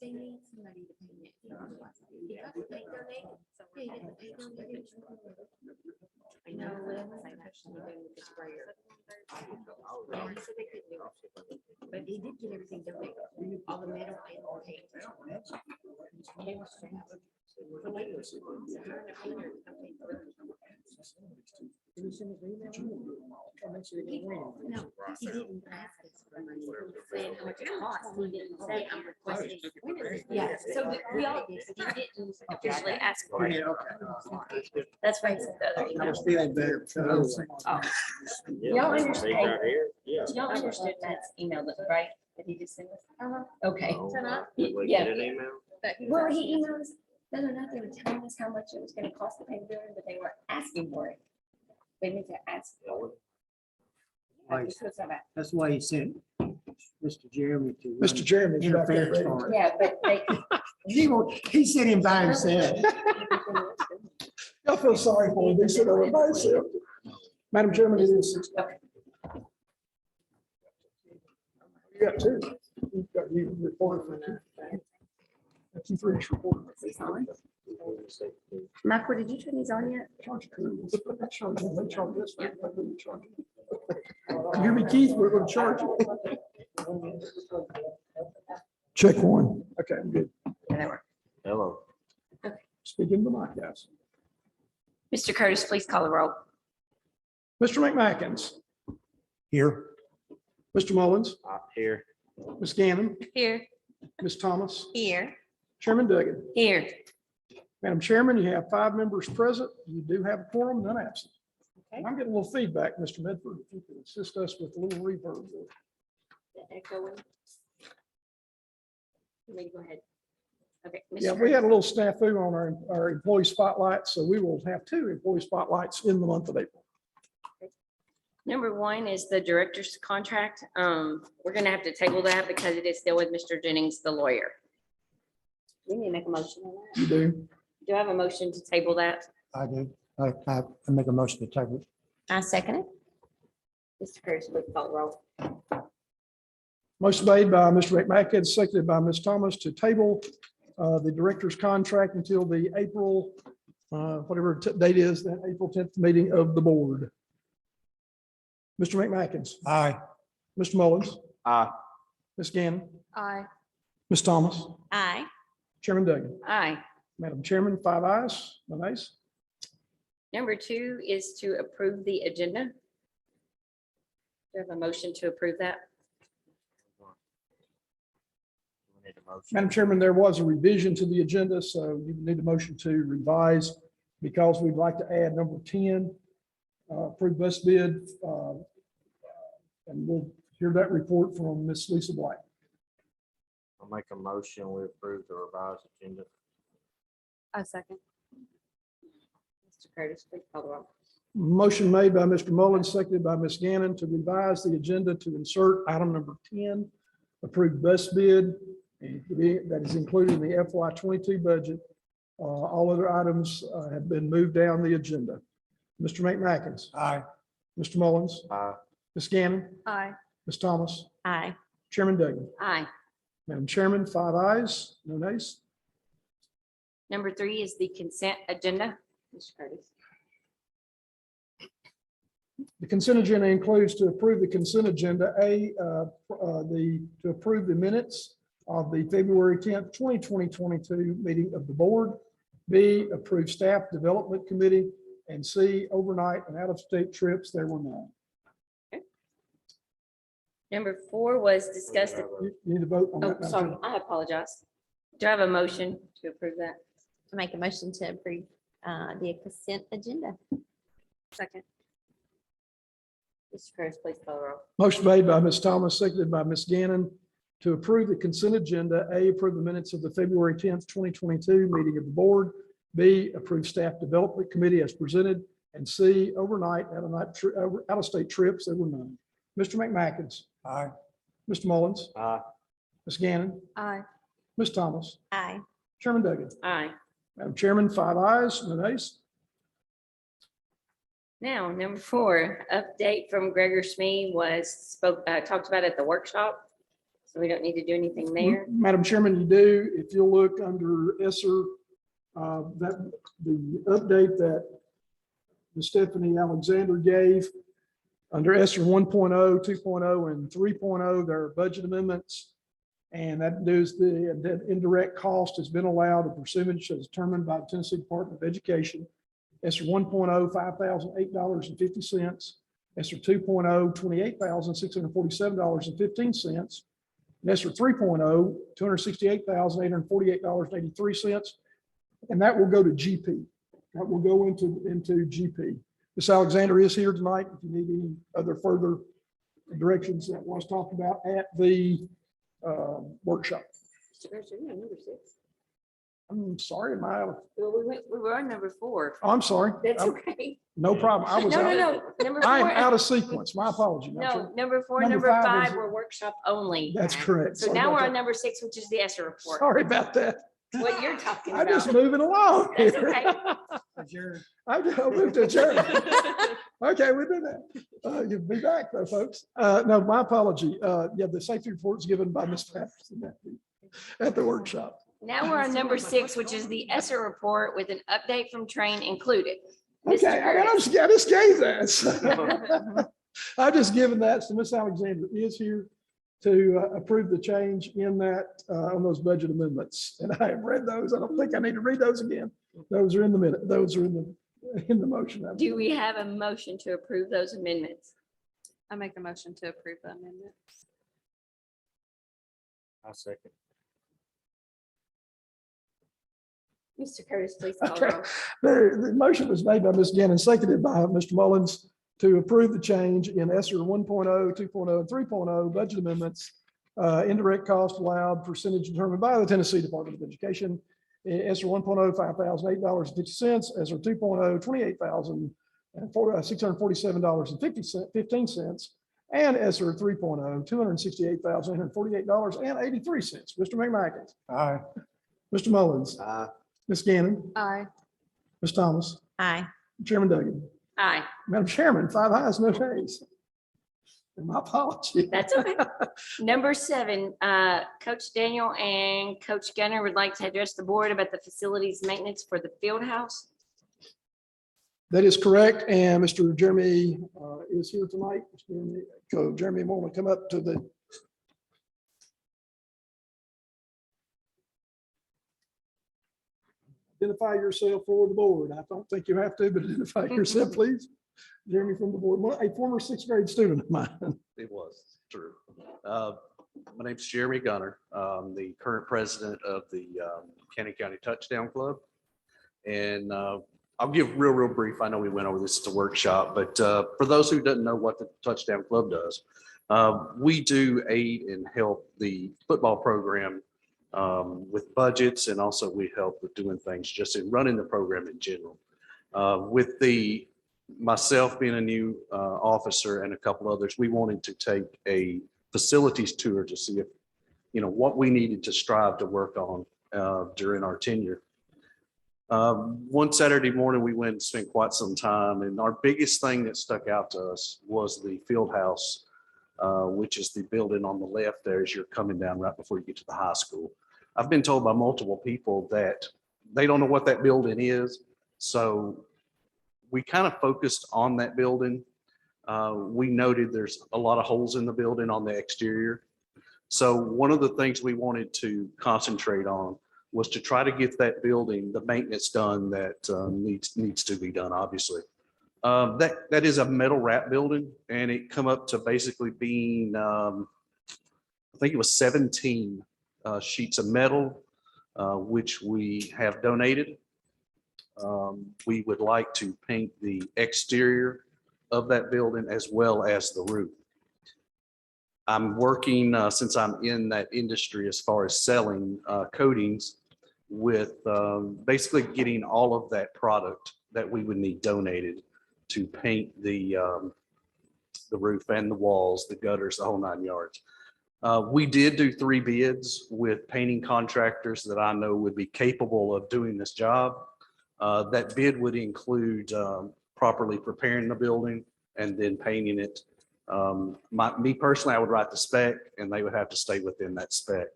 they need somebody to paint it. You got the paint donated. Yeah, you get the paint donated. I know, whatever I touched, you do with the sprayer. Yeah, he said they could do it. But he did get everything donated, all the metal and all paint. No, he didn't ask us for money. He was saying how much it cost. He didn't say I'm requesting. Yeah, so we all did. He didn't officially ask for it. That's why he said the other I email. was feeling better. Oh. Y'all understand? Y'all understood Matt's email, right? That he just sent us? Okay. Yeah. Well, he emailed us, the other night, they were telling us how much it was gonna cost to pay the building, but they weren't asking for it. They need to ask for it. Right. That's what's about. That's why he sent Mr. Jeremy to. Mr. Jeremy's back there Interference ready. for it. Yeah, but they. He sent him by himself. I feel sorry for him. They said over by himself. Madam Chairman, it is 6. You got 2. You've got you reported for 2. That's you 3 reported. Michael, did you turn these on yet? You hear me, Keith? We're going to charge you. Check 1. Okay, I'm good. Yeah, they were. Hello. Speaking to the mic, guys. Mr. Curtis, please call the roll. Mr. McMackins, Here. Mr. Mullins, Here. Ms. Gannon, Here. Ms. Thomas, Here. Chairman Duggan. Here. Madam Chairman, you have 5 members present. You do have a quorum, none absent. Okay. I'm getting a little feedback, Mr. Medford, if you could assist us with a little reverb. Echoing. Maybe go ahead. Okay. Mr. Yeah, we had a Curtis. little snafu on our employee spotlight, so we will have 2 employee spotlights in the month of April. Number 1 is the director's contract. We're gonna have to table that because it is still with Mr. Jennings, the lawyer. We need to make a motion on that. You do? Do I have a motion to table that? I do. I make a motion to table. I second it. Mr. Curtis, please call the roll. Motion made by Mr. McMackins, seconded by Ms. Thomas to table the director's contract until the April, whatever date is, that April 10th meeting of the board. Mr. McMackins, Aye. Mr. Mullins, Aye. Ms. Gannon, Aye. Ms. Thomas, Aye. Chairman Duggan. Aye. Madam Chairman, 5 ayes, no nays. Number 2 is to approve the agenda. Do you have a motion to approve that? Madam Chairman, there was a revision to the agenda, so you need a motion to revise because we'd like to add number 10, approve bus bid. And we'll hear that report from Ms. Lisa Black. I'll make a motion. We approve the revised agenda. I second. Mr. Curtis, please call the roll. Motion made by Mr. Mullins, seconded by Ms. Gannon to revise the agenda to insert item number 10, approved bus bid. And that is included in the FY22 budget. All other items have been moved down the agenda. Mr. McMackins. Aye. Mr. Mullins. Aye. Ms. Gannon. Aye. Ms. Thomas. Aye. Chairman Duggan. Aye. Madam Chairman, 5 ayes, no nays. Number 3 is the consent agenda. Mr. Curtis. The consent agenda includes to approve the consent agenda, to approve the minutes of the February 10th, 2022 meeting of the board. B, approve staff development committee, and C, overnight and out-of-state trips. There were none. Number 4 was discussed. You need to vote on Oh, that. Madam sorry, Chair. I apologize. Do I have a motion to approve that? To make a motion to approve the consent agenda. Second. Mr. Curtis, please call the roll. Motion made by Ms. Thomas, seconded by Ms. Gannon to approve the consent agenda. A, approve the minutes of the February 10th, 2022 meeting of the board. B, approve staff development committee as presented. And C, overnight, out-of-state trips. There were none. Mr. McMackins. Aye. Mr. Mullins. Aye. Ms. Gannon. Aye. Ms. Thomas. Aye. Chairman Duggan. Aye. Madam Chairman, 5 ayes, no nays. Now, number 4, update from Gregor Smee was talked about at the workshop. So we don't need to do anything there. Madam Chairman, you do, if you'll look under ESSER, that the update that Ms. Stephanie Alexander gave under ESSER 1.0, 2.0, and 3.0, there are budget amendments. And that is that indirect cost has been allowed, a percentage as determined by the Tennessee Department of Education. ESSER 1.0, $5,008.50. ESSER 2.0, $28,647.15. And ESSER 3.0, $268,848.83. And that will go to GP. That will go into GP. Ms. Alexander is here tonight. If you need any other further directions that was talked about at the workshop. I'm sorry, am I? Well, we were on number 4. Oh, I'm sorry. That's okay. No problem. I was No, out. no, no. Number I am 4. out of sequence. My apology. Madam Chair. No, number 4, Number number five 5 is- were workshop only. That's correct. So Sorry now about we're that. on number 6, which is the ESSER report. Sorry about that. What you're talking I'm just about. moving along. That's here. okay. I'll move to adjourn. Okay, we do that. You'll be back though, folks. No, my apology. Yeah, the safety report's given by Ms. Patterson at the workshop. Now we're on number 6, which is the ESSER report with an update from train included. Okay, I just gave that. I've just given that. So Ms. Alexander is here to approve the change in that, on those budget amendments. And I have read those. I don't think I need to read those again. Those are in the minute. Those are in the motion. Do we have a motion to approve those amendments? I make a motion to approve the amendment. I second. Mr. Curtis, please call Okay. roll. The motion was made by Ms. Gannon, seconded by Mr. Mullins to approve the change in ESSER 1.0, 2.0, and 3.0 budget amendments. Indirect cost allowed percentage determined by the Tennessee Department of Education. ESSER 1.0, $5,008.50. ESSER 2.0, $28,647.15. And ESSER 3.0, $268,848.83. Mr. McMacken. Aye. Mr. Mullins. Aye. Ms. Gannon. Aye. Ms. Thomas. Aye. Chairman Duggan. Aye, Madam Chairman, 5 ayes, no nays. And my apology. that's okay. Number 7, Coach Daniel and Coach Gunner would like to address the board about the facilities maintenance for the field house. That is correct. And Mr. Jeremy is here tonight. Jeremy, want to come up to the. Identify yourself for the board. I don't think you have to, but identify yourself, please. Jeremy from the board, a former 6th grade student of mine. It was true. My name's Jeremy Gunner. I'm the current president of the Cannon County Touchdown Club. And I'll give real brief. I know we went over this at the workshop, but for those who don't know what the Touchdown Club does, we do aid and help the football program with budgets, and also we help with doing things just in running the program in general. With myself being a new officer and a couple others, we wanted to take a facilities tour to see if, what we needed to strive to work on during our tenure. One Saturday morning, we went and spent quite some time, and our biggest thing that stuck out to us was the field house, which is the building on the left there as you're coming down right before you get to the high school. I've been told by multiple people that they don't know what that building is. So we kind of focused on that building. We noted there's a lot of holes in the building on the exterior. So one of the things we wanted to concentrate on was to try to get that building, the maintenance done that needs to be done, obviously. That is a metal wrap building, and it come up to basically being, I think it was 17 sheets of metal, which we have donated. We would like to paint the exterior of that building as well as the roof. I'm working, since I'm in that industry as far as selling coatings, with basically getting all of that product that we would need donated to paint the roof and the walls, the gutters, the whole 9 yards. We did do 3 bids with painting contractors that I know would be capable of doing this job. That bid would include properly preparing the building and then painting it. Me personally, I would write the spec and they would have to stay within that spec.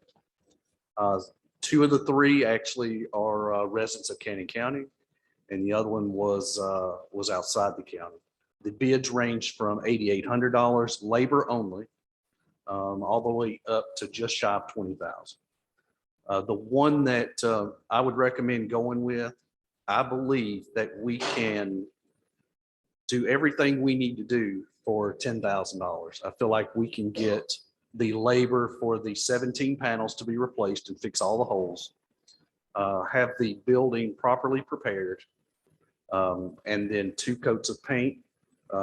Two of the three actually are residents of Canyon County, and the other one was outside the county. The bids ranged from $8,800 labor only, all the way up to just shy of $20,000. The one that I would recommend going with, I believe that we can do everything we need to do for $10,000. I feel like we can get the labor for the 17 panels to be replaced and fix all the holes, have the building properly prepared, and then 2 coats of paint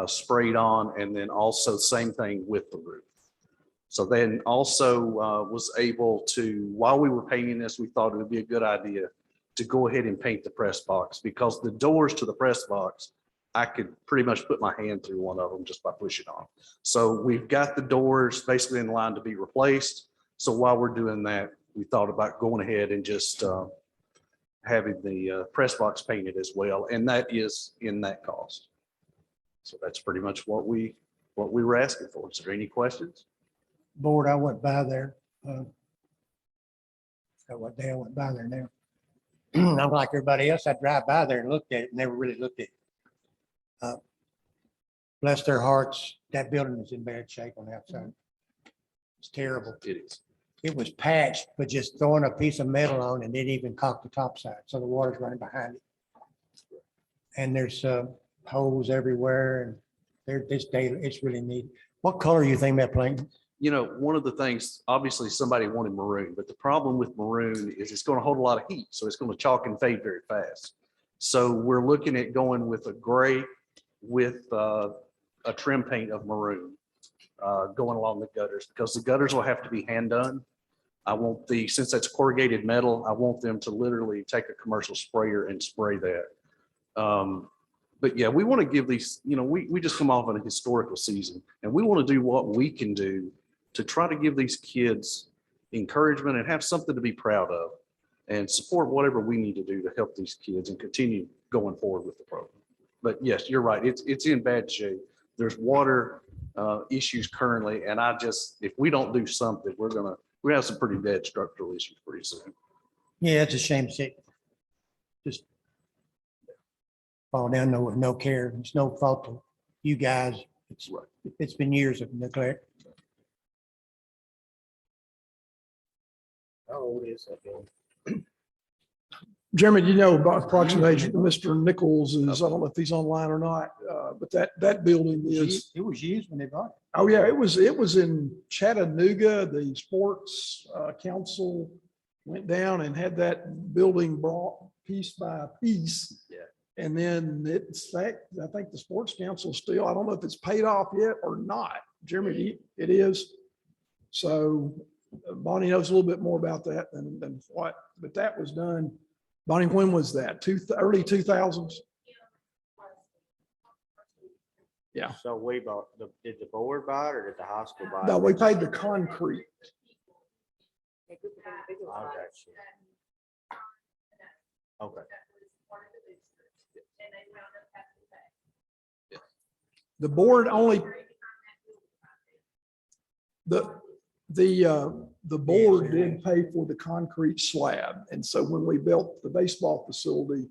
sprayed on, and then also same thing with the roof. So then also was able to, while we were painting this, we thought it would be a good idea to go ahead and paint the press box, because the doors to the press box, I could pretty much put my hand through one of them just by pushing on. So we've got the doors basically in line to be replaced. So while we're doing that, we thought about going ahead and just having the press box painted as well. And that is in that cost. So that's pretty much what we were asking for. Is there any questions? Board, I went by there. Forgot what day I went by there now. I'm like everybody else. I drive by there and looked at it, never really looked at it. Bless their hearts, that building is in bad shape on the outside. It's terrible. It is. It was patched, but just throwing a piece of metal on and didn't even caulk the top side. So the water's running behind it. And there's holes everywhere, and it's really neat. What color you think that paint? You know, one of the things, obviously somebody wanted maroon, but the problem with maroon is it's going to hold a lot of heat. So it's going to chalk and fade very fast. So we're looking at going with a gray with a trim paint of maroon going along the gutters, because the gutters will have to be hand done. I want since that's corrugated metal, I want them to literally take a commercial sprayer and spray that. But yeah, we want to give these, you know, we just come off on a historical season, and we want to do what we can do to try to give these kids encouragement and have something to be proud of, and support whatever we need to do to help these kids and continue going forward with the program. But yes, you're right. It's in bad shape. There's water issues currently, and if we don't do something, we have some pretty bad structural issues pretty soon. Yeah, it's a shame to see. Just fall down there with no care. It's no fault of you guys. It's been years of neglect. How old is that building? Jeremy, you know, about approximately Mr. Nichols is, I don't know if he's online or not, but that building is. It was used when they bought it. Oh, yeah, it was in Chattanooga. The sports council went down and had that building brought piece by piece. Yeah. And then I think the sports council still, I don't know if it's paid off yet or not. Jeremy, it is. So Bonnie knows a little bit more about that than what, but that was done. Bonnie, when was that? Early 2000s? Yeah. So we bought, did the board buy it or did the high school buy it? No, we paid the concrete. I got you. Okay. The board only, the board did pay for the concrete slab. And so when we built the baseball facility,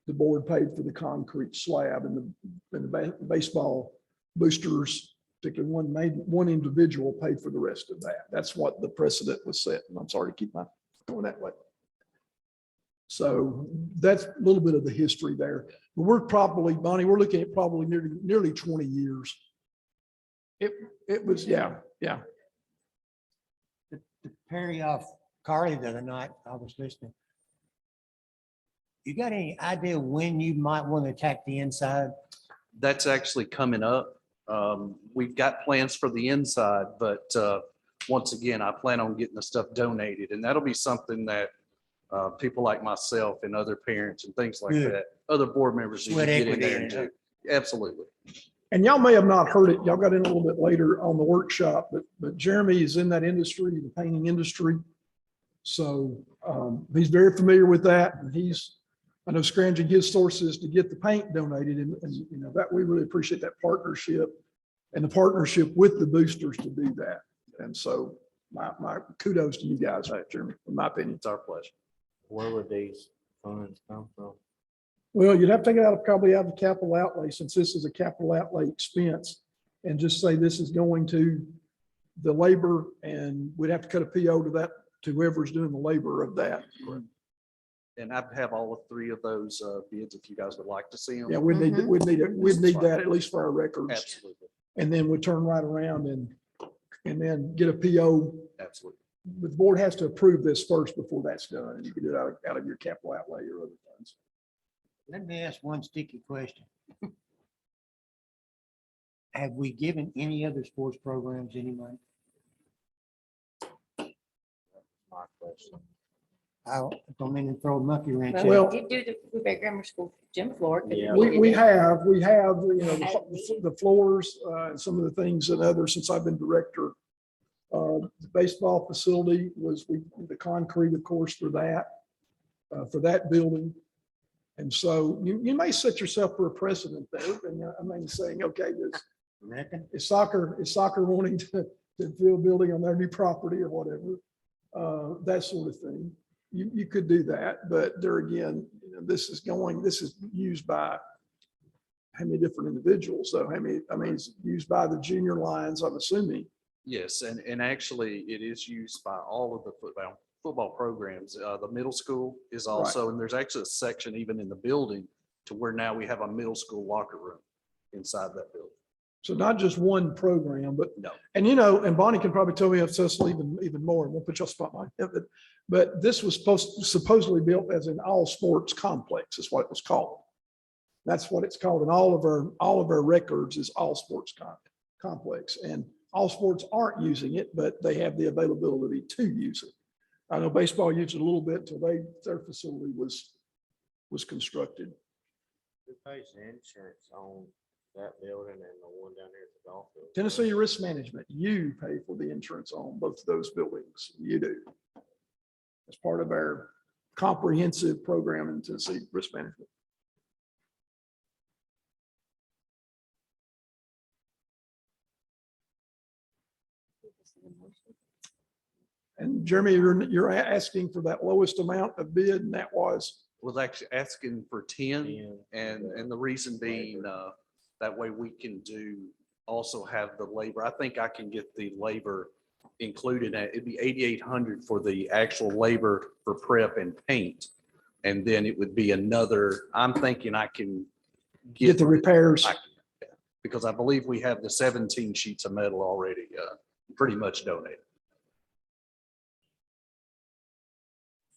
the board paid for the concrete slab, and the baseball boosters, particularly one individual paid for the rest of that. That's what the precedent was set. And I'm sorry to keep my going that way. So that's a little bit of the history there. But we're probably, Bonnie, we're looking at probably nearly 20 years. It was, yeah. To parry off Carly the other night, I was listening. You got any idea when you might want to attack the inside? That's actually coming up. We've got plans for the inside, but once again, I plan on getting the stuff donated, and that'll be something that people like myself and other parents and things like Good. that, other board members need to Sweat get in equity there in and it. do. Absolutely. And y'all may have not heard it. Y'all got in a little bit later on the workshop, but Jeremy is in that industry, the painting industry. So he's very familiar with that. And I know, scrounging his sources to get the paint donated, and you know, that we really appreciate that partnership. and the partnership with the boosters to do that. And so my kudos to you guys, Jeremy, in my opinion. It's our pleasure. Where would these funds come from? Well, you'd have to take it probably out of the capital outlay, since this is a capital outlay expense, and just say this is going to the labor, and we'd have to cut a PO to that, to whoever's doing the labor of that. And I'd have all three of those bids if you guys would like to see them. Yeah, we'd need, we'd need that at least for our records. Absolutely, And then we turn right around and then get a PO. absolutely. The board has to approve this first before that's done, and you can do it out of your capital outlay or other funds. Let me ask one sticky question. Have we given any other sports programs any money? My question. I don't mean to throw a monkey wrench. in. Well- We did do the Blueberry Grammar School gym floor. 'cause Yeah. We have, you know, the floors, and some of the things and others since I've been director. The baseball facility was, the concrete, of course, for that building. And so you may set yourself for a precedent there, and I mean, saying, okay, Reckon? is soccer wanting to build a building on their new property or whatever? That sort of thing. You could do that, but there again, you know, this is used by how many different individuals? So I mean, it's used by the junior lines, I'm assuming. Yes, and actually it is used by all of the football programs. The middle school is also, and there's actually a section even in the building to where now we have a middle school locker room inside that building. So not just one program, but, No. and you know, and Bonnie can probably tell me if Cecil even more, and we'll put you on the spotlight. But this was supposedly built as an all sports complex, is what it was called. That's what it's called. And all of our records is all sports complex, and all sports aren't using it, but they have the availability to use it. I know baseball used it a little bit until their facility was constructed. Who pays the insurance on that building and the one down there at the golf field? Tennessee Risk Management, you pay for the insurance on both of those buildings. You do. As part of our comprehensive program in Tennessee Risk Management. And Jeremy, you're asking for that lowest amount of bid, and that was, Actually asking for 10, 10. and the reason being, that way we can also have the labor. I think I can get the labor included. It'd be 8,800 for the actual labor for prep and paint. And then it would be another, I'm thinking I can get the repairs. because I believe we have the 17 sheets of metal already pretty much donated.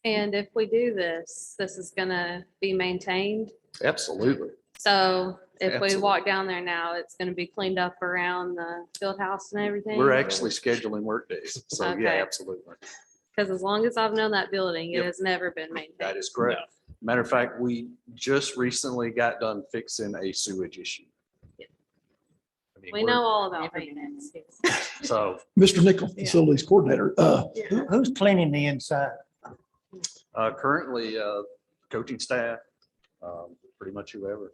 And if we do this, this is gonna be maintained. Absolutely. So if we Absolutely. walk down there now, it's gonna be cleaned up around the field house and everything. We're actually scheduling work days. So yeah, Okay. absolutely. Because as long as I've known that building, it Yep. has never been That maintained. is correct. Matter of fact, we just recently got done fixing a sewage issue. Yeah. I mean, We we're- know all about maintenance. So Mr. Nickel, Yeah. facilities coordinator. Who's cleaning the inside? currently, coaching staff, pretty much whoever.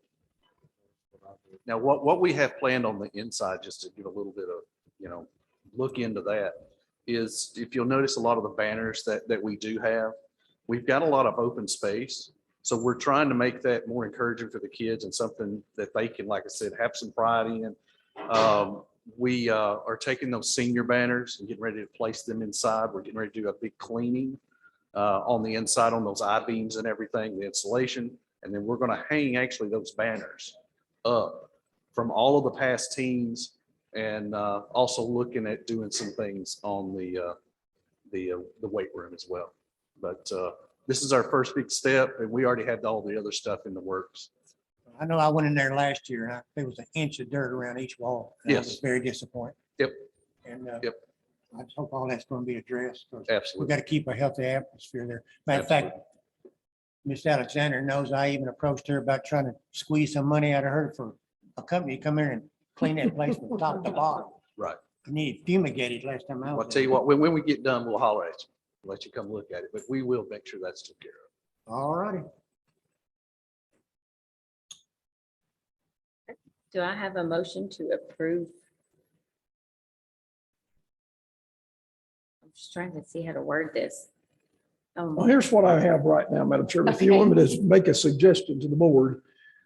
Now, what we have planned on the inside, just to give a little bit of, look into that, is if you'll notice a lot of the banners that we do have, we've got a lot of open space. So we're trying to make that more encouraging for the kids and something that they can, like I said, have some pride in. We are taking those senior banners and getting ready to place them inside. We're getting ready to do a big cleaning on the inside on those I-beams and everything, the insulation. And then we're going to hang actually those banners up from all of the past teams, and also looking at doing some things on the weight room as well. But this is our first big step, and we already had all the other stuff in the works. I know I went in there last year and there was an inch of dirt around each wall. And I was Yes. very disappointed. Yep. And Yep. I just hope all that's going to be addressed. 'Cause we Absolutely. got to keep a healthy atmosphere there. Matter of fact, Miss Alexander knows I even approached her about trying to squeeze some money out of her for a company to come in and clean that place from top to bottom. Right. I needed fumigated last time I I'll was tell there. you what, when we get done, we'll holler at you, let you come look at it, but we will make sure that's taken care of. All righty. Do I have a motion to approve Just trying to see how to word this. Well, here's what I have right now, Madam Chairman. If you want me to make a suggestion to the board,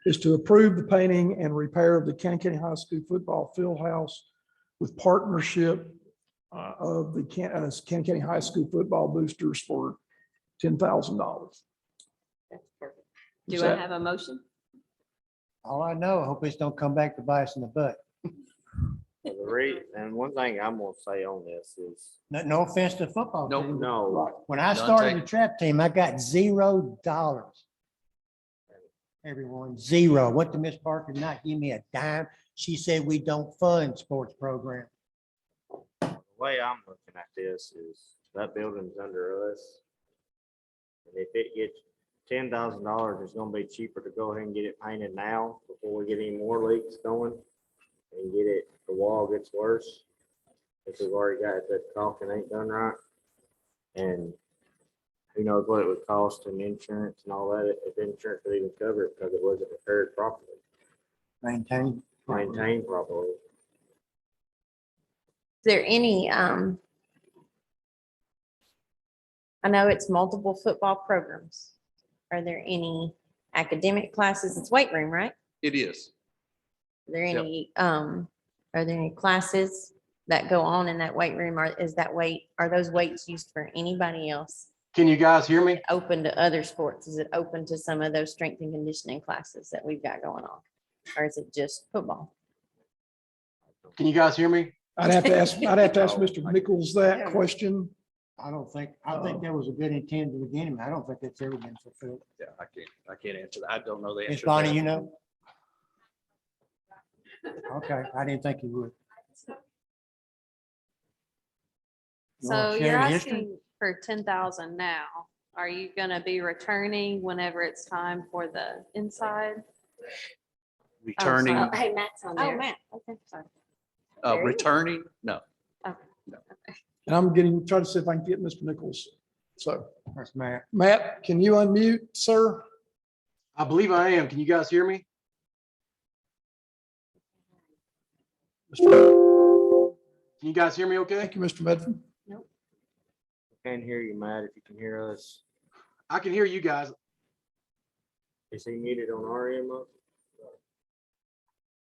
is to approve the painting and repair of the County High School football field house with partnership of the County High School football boosters for $10,000. That's perfect. Do I have a motion? All I know, I hope it's don't come back to bite us in the butt. And one thing I'm gonna say on this is, No offense to football Nope. team. no, When I None started taken. the trap team, I got $0. Everyone, zero. What did Miss Parker not give me a dime? She said we don't fund sports program. the way I'm looking at this is that building's under us. And if it gets $10,000, it's gonna be cheaper to go ahead and get it painted now before we get any more leaks going. And get it, the wall gets worse. If we've already got that caulking ain't done right. And who knows what it would cost in insurance and all that, if insurance would even cover it because it wasn't repaired properly, Maintain. maintained properly. Is there any, I know it's multiple football programs. Are there any academic classes? It's weight room, right? It is. Are there any, are there any classes that go on in that weight room? Or is that weight, are those weights used for anybody else? Can you guys hear me? Open to other sports? Is it open to some of those strength and conditioning classes that we've got going on? Or is it just football? Can you guys hear me? I'd have to ask Mr. Nichols that question. I think that was a good intent to begin with. I don't think that's ever been fulfilled. Yeah, I can't answer that. I don't know the answer. Miss to Bonnie, that. you know? Okay, I didn't think you would. You wanna So share you're the history? asking for 10,000 now. Are you gonna be returning whenever it's time for the inside? Returning, Oh, hey, Matt's on there. Oh, Matt, okay, sorry. returning, no. And I'm trying to see if I can get Mr. Nichols. So, That's Matt. Matt, can you unmute, sir? I believe I am. Can you guys hear me? Mr. Can you guys hear me okay? Thank you, Mr. Medford. Can't hear you, Matt, if you can hear us. I can hear you guys. Is he muted on our end? Mo?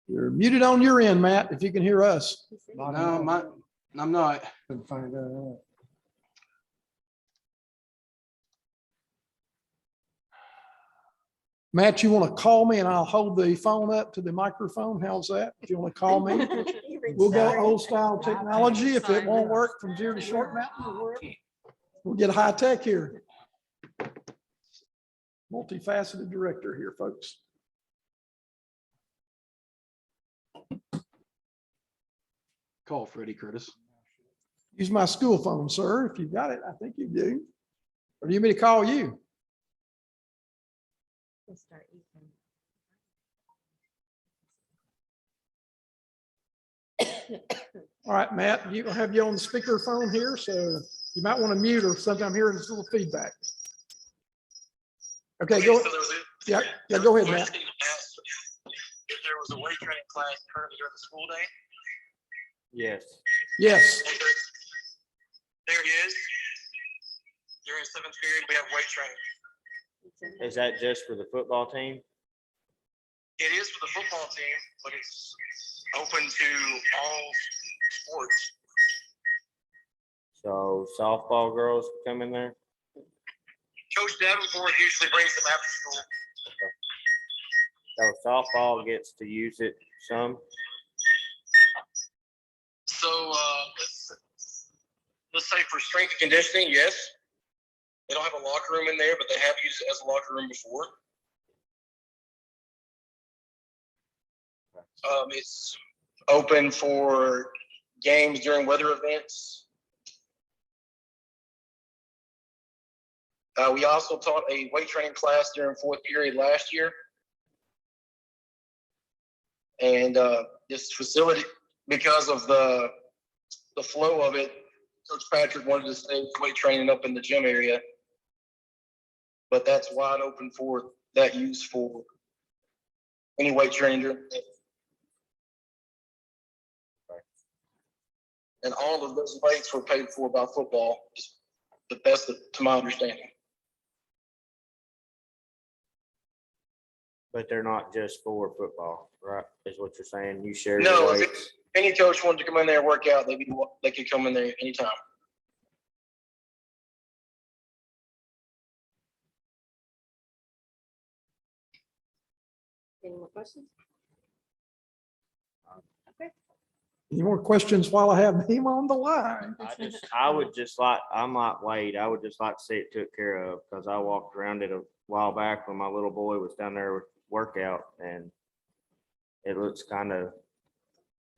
You're muted on your end, Matt, if you can hear us. No, I'm not. Couldn't find out. Matt, you want to call me and I'll hold the phone up to the microphone? How's that? If you want to call me, we'll go old style technology. If it won't work from here to Short Mountain, we'll get high tech here. Multifaceted director here, folks. Call Freddie Curtis. Use my school phone, sir, if you've got it. I think you do. Or do you want me to call you? All right, Matt, you have you on the speaker phone here, so you might want to mute or something. I'm hearing this little feedback. Okay, go. Yeah, go ahead, Matt. If there was a weight training class currently during the school day, Yes. Yes. there is. During seventh period, we have weight training. Is that just for the football team? It is for the football team, but it's open to all sports. So softball girls come in there? Coach Davenport usually brings them after school. So softball gets to use it some? So let's say for strength and conditioning, yes. They don't have a locker room in there, but they have used it as a locker room before. It's open for games during weather events. We also taught a weight training class during fourth period last year. And this facility, because of the flow of it, Coach Patrick wanted to stay with weight training up in the gym area. But that's wide open for that use for any weight training. And all of those lakes were paid for by football, just the best to my understanding. But they're not just for football, right? Is what you're saying? You share No, your if weights? any coach wanted to come in there and work out, they could come in there anytime. Any more questions? Any more questions while I have him on the line? I'm like Wade, I would just like to see it took care of, because I walked around it a while back when my little boy was down there with workout, and it looks kind of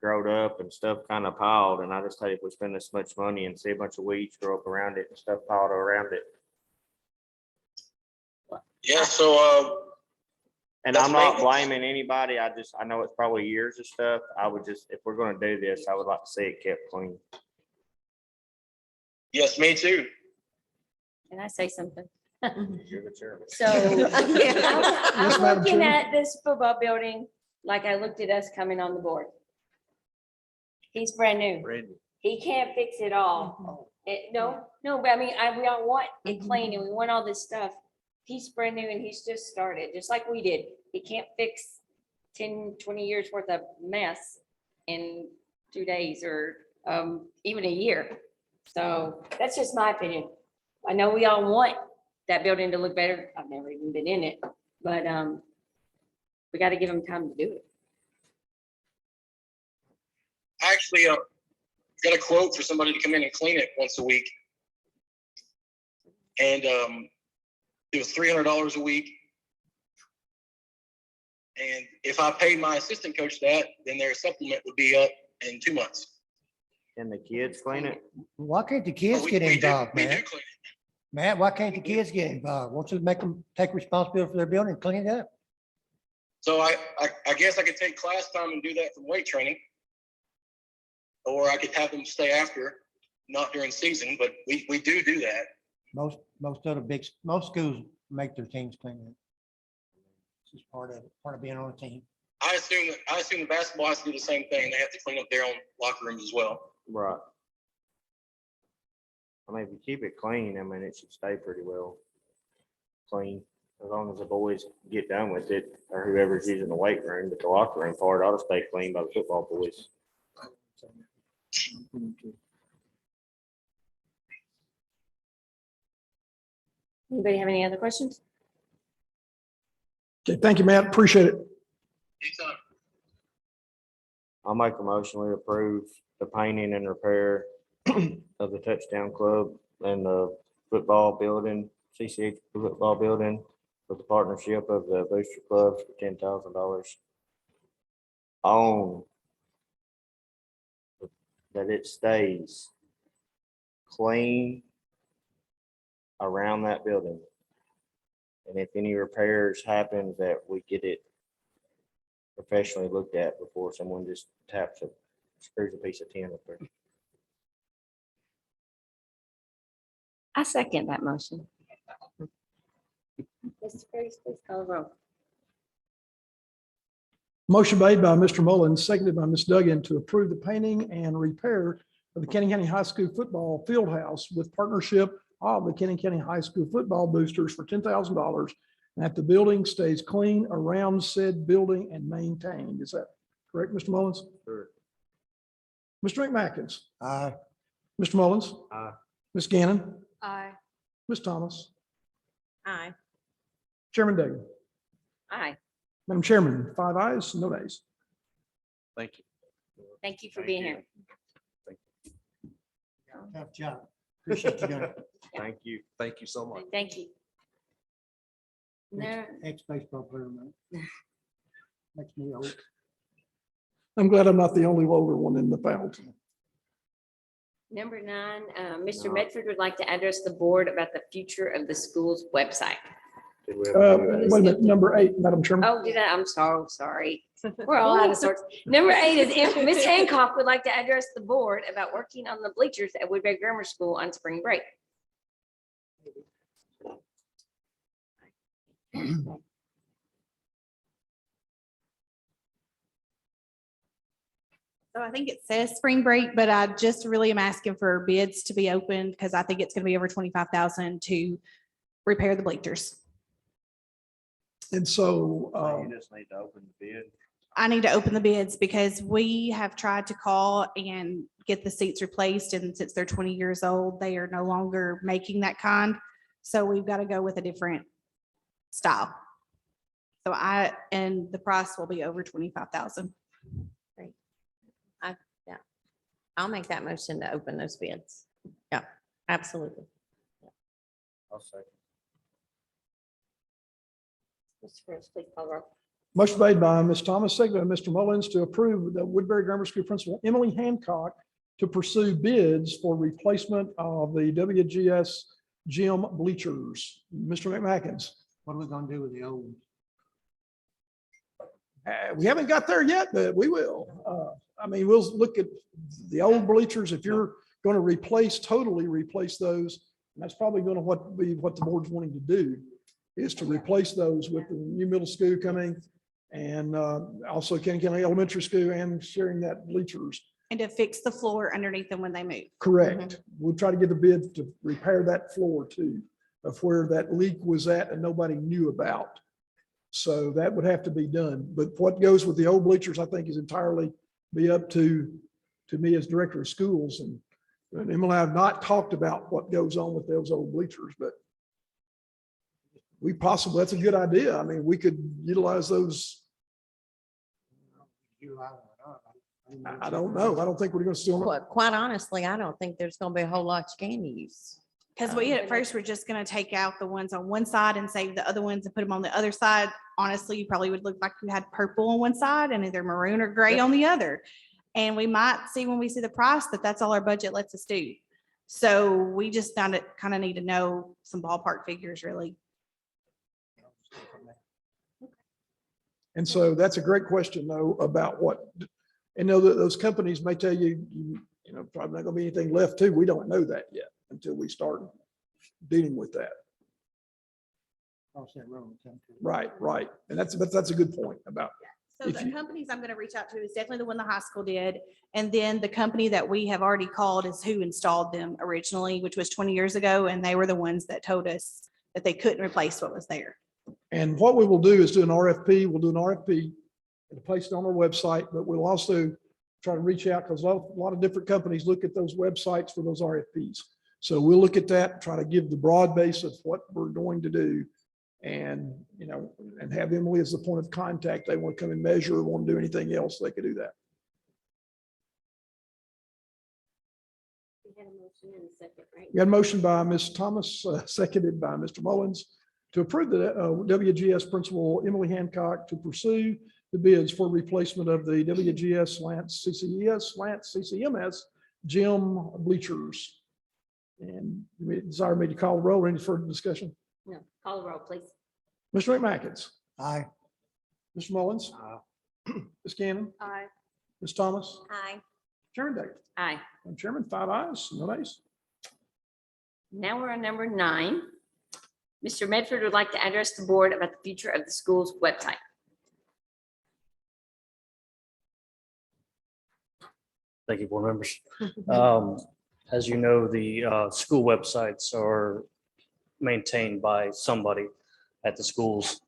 growed up and stuff kind of piled, and I just think if we spend this much money and see a bunch of weeds grow up around it and stuff piled around it. Yeah, so And That's I'm not maintenance. blaming anybody. I know it's probably years of stuff. I would just, if we're gonna do this, I would like to see it kept clean. yes, me too. Can I say something? You're the chairman. So I'm Madam looking Chairman. at this football building like I looked at us coming on the board. He's brand new. Randy. He can't fix it all. No, but I mean, we all want it clean and we want all this stuff. He's brand new and he's just started, just like we did. He can't fix 10, 20 years worth of mess in 2 days or even a year. So that's just my opinion. I know we all want that building to look better. I've never even been in it, but we got to give him time to do it. I actually got a quote for somebody to come in and clean it once a week. And it was $300 a week. And if I paid my assistant coach that, then their supplement would be up in 2 months. Can the kids clean it? Why can't the kids We get do- involved, we do man? clean it. Matt, why can't the kids get involved? Won't you make them take responsibility for their building and clean it up? So I guess I could take class time and do that from weight training. Or I could have them stay after, not during season, but we do that. Most schools make their teams clean it. It's just part of being on a team. I assume the basketball has to do the same thing. They have to clean up their own locker rooms as well. Right. I mean, if you keep it clean, I mean, it should stay pretty well clean, as long as the boys get done with it, or whoever's using the weight room, but the locker room part ought to stay clean by the football boys. Anybody have any other questions? Okay, thank you, Matt. Appreciate it. Anytime. I'll make a motion, we approve the painting and repair of the touchdown club and the football building, CCH football building, with the partnership of the booster clubs for $10,000. On that it stays clean around that building. And if any repairs happen, that we get it professionally looked at before someone just taps it, screws a piece of tin up there. I second that motion. Mr. Curtis, please call the roll. Motion made by Mr. Mullins, seconded by Ms. Duggan to approve the painting and repair of the Canning County High School football field house with partnership of the Canning County High School football boosters for $10,000. And that the building stays clean around said building and maintained. Is that correct, Mr. Mullins? Sure. Mr. McMackins, Aye. Mr. Mullins, Aye. Ms. Gannon, Aye. Ms. Thomas, Aye. Chairman Duggan. Aye. Madam Chairman, 5 ayes, no nays. Thank you. Thank you for Thank being you. here. Tough job. Appreciate you doing it. Thank you. Thank you so much. Thank you. No, Ex-baseball player, man. Makes me old. I'm glad I'm not the only older one in the panel. number 9, Mr. Medford would like to address the board about the future of the school's website. Did we ever do that? Wait a minute, number 8, Madam Chairman. Oh, did I? I'm sorry. We're all out of sorts. Number 8 is if Ms. Hancock would like to address the board about working on the bleachers at Woodbury Grammar School on spring break. So I think it says spring break, but I just really am asking for bids to be opened because I think it's going to be over 25,000 to repair the bleachers. And so, You just need to open the bid. I need to open the bids because we have tried to call and get the seats replaced. And since they're 20 years old, they are no longer making that kind. So we've got to go with a different style. So and the price will be over 25,000. I'll make that motion to open those bids. Yeah, absolutely. I'll second. Mr. Chris, please call the roll. motion made by Ms. Thomas, seconded by Mr. Mullins to approve the Woodbury Grammar School Principal Emily Hancock to pursue bids for replacement of the WGS gym bleachers. Mr. McMackins. What are we gonna do with the old? We haven't got there yet, but we will. I mean, we'll look at the old bleachers. If you're going to totally replace those, and that's probably going to be what the board's wanting to do, is to replace those with the new middle school coming and also Kenny County Elementary School and sharing that bleachers. And to fix the floor underneath them when they move. Correct. We'll try to get the bid to repair that floor too, of where that leak was at and nobody knew about. So that would have to be done. But what goes with the old bleachers, I think, is entirely be up to me as director of schools. And Emily and I have not talked about what goes on with those old bleachers, but that's a good idea. I mean, we could utilize those. I don't know. I don't think we're going to still. Well, quite honestly, I don't think there's gonna be a whole lot you can use. Because we at first were just going to take out the ones on one side and save the other ones and put them on the other side. Honestly, you probably would look like you had purple on one side and either maroon or gray on the other. And we might see when we see the price that that's all our budget lets us do. So we just kind of need to know some ballpark figures, really. And so that's a great question though, about what, and know that those companies may tell you, probably not gonna be anything left too. We don't know that yet until we start dealing with that. Right. And that's a good point about. So the companies I'm going to reach out to is definitely the one the high school did. And then the company that we have already called is who installed them originally, which was 20 years ago. And they were the ones that told us that they couldn't replace what was there. And what we will do is do an RFP. We'll do an RFP and place it on our website, but we'll also try to reach out because a lot of different companies look at those websites for those RFPs. So we'll look at that, try to give the broad base of what we're going to do. And, and have Emily as the point of contact. They want to come and measure or want to do anything else, they could do that. We had a motion by Ms. Thomas, seconded by Mr. Mullins to approve the WGS principal Emily Hancock to pursue the bids for replacement of the WGS Lance CCMS gym bleachers. And you desire me to call the roll. Any further discussion? No, call the roll, please. Mr. McMackins. Aye. Mr. Mullins. Ms. Cannon. Aye. Ms. Thomas. Aye. Chairman David. Aye. I'm Chairman, 5 ayes, no nays. Now we're on number 9. Mr. Medford would like to address the board about the future of the school's website. Thank you, board members. As you know, the school websites are maintained by somebody at the schools.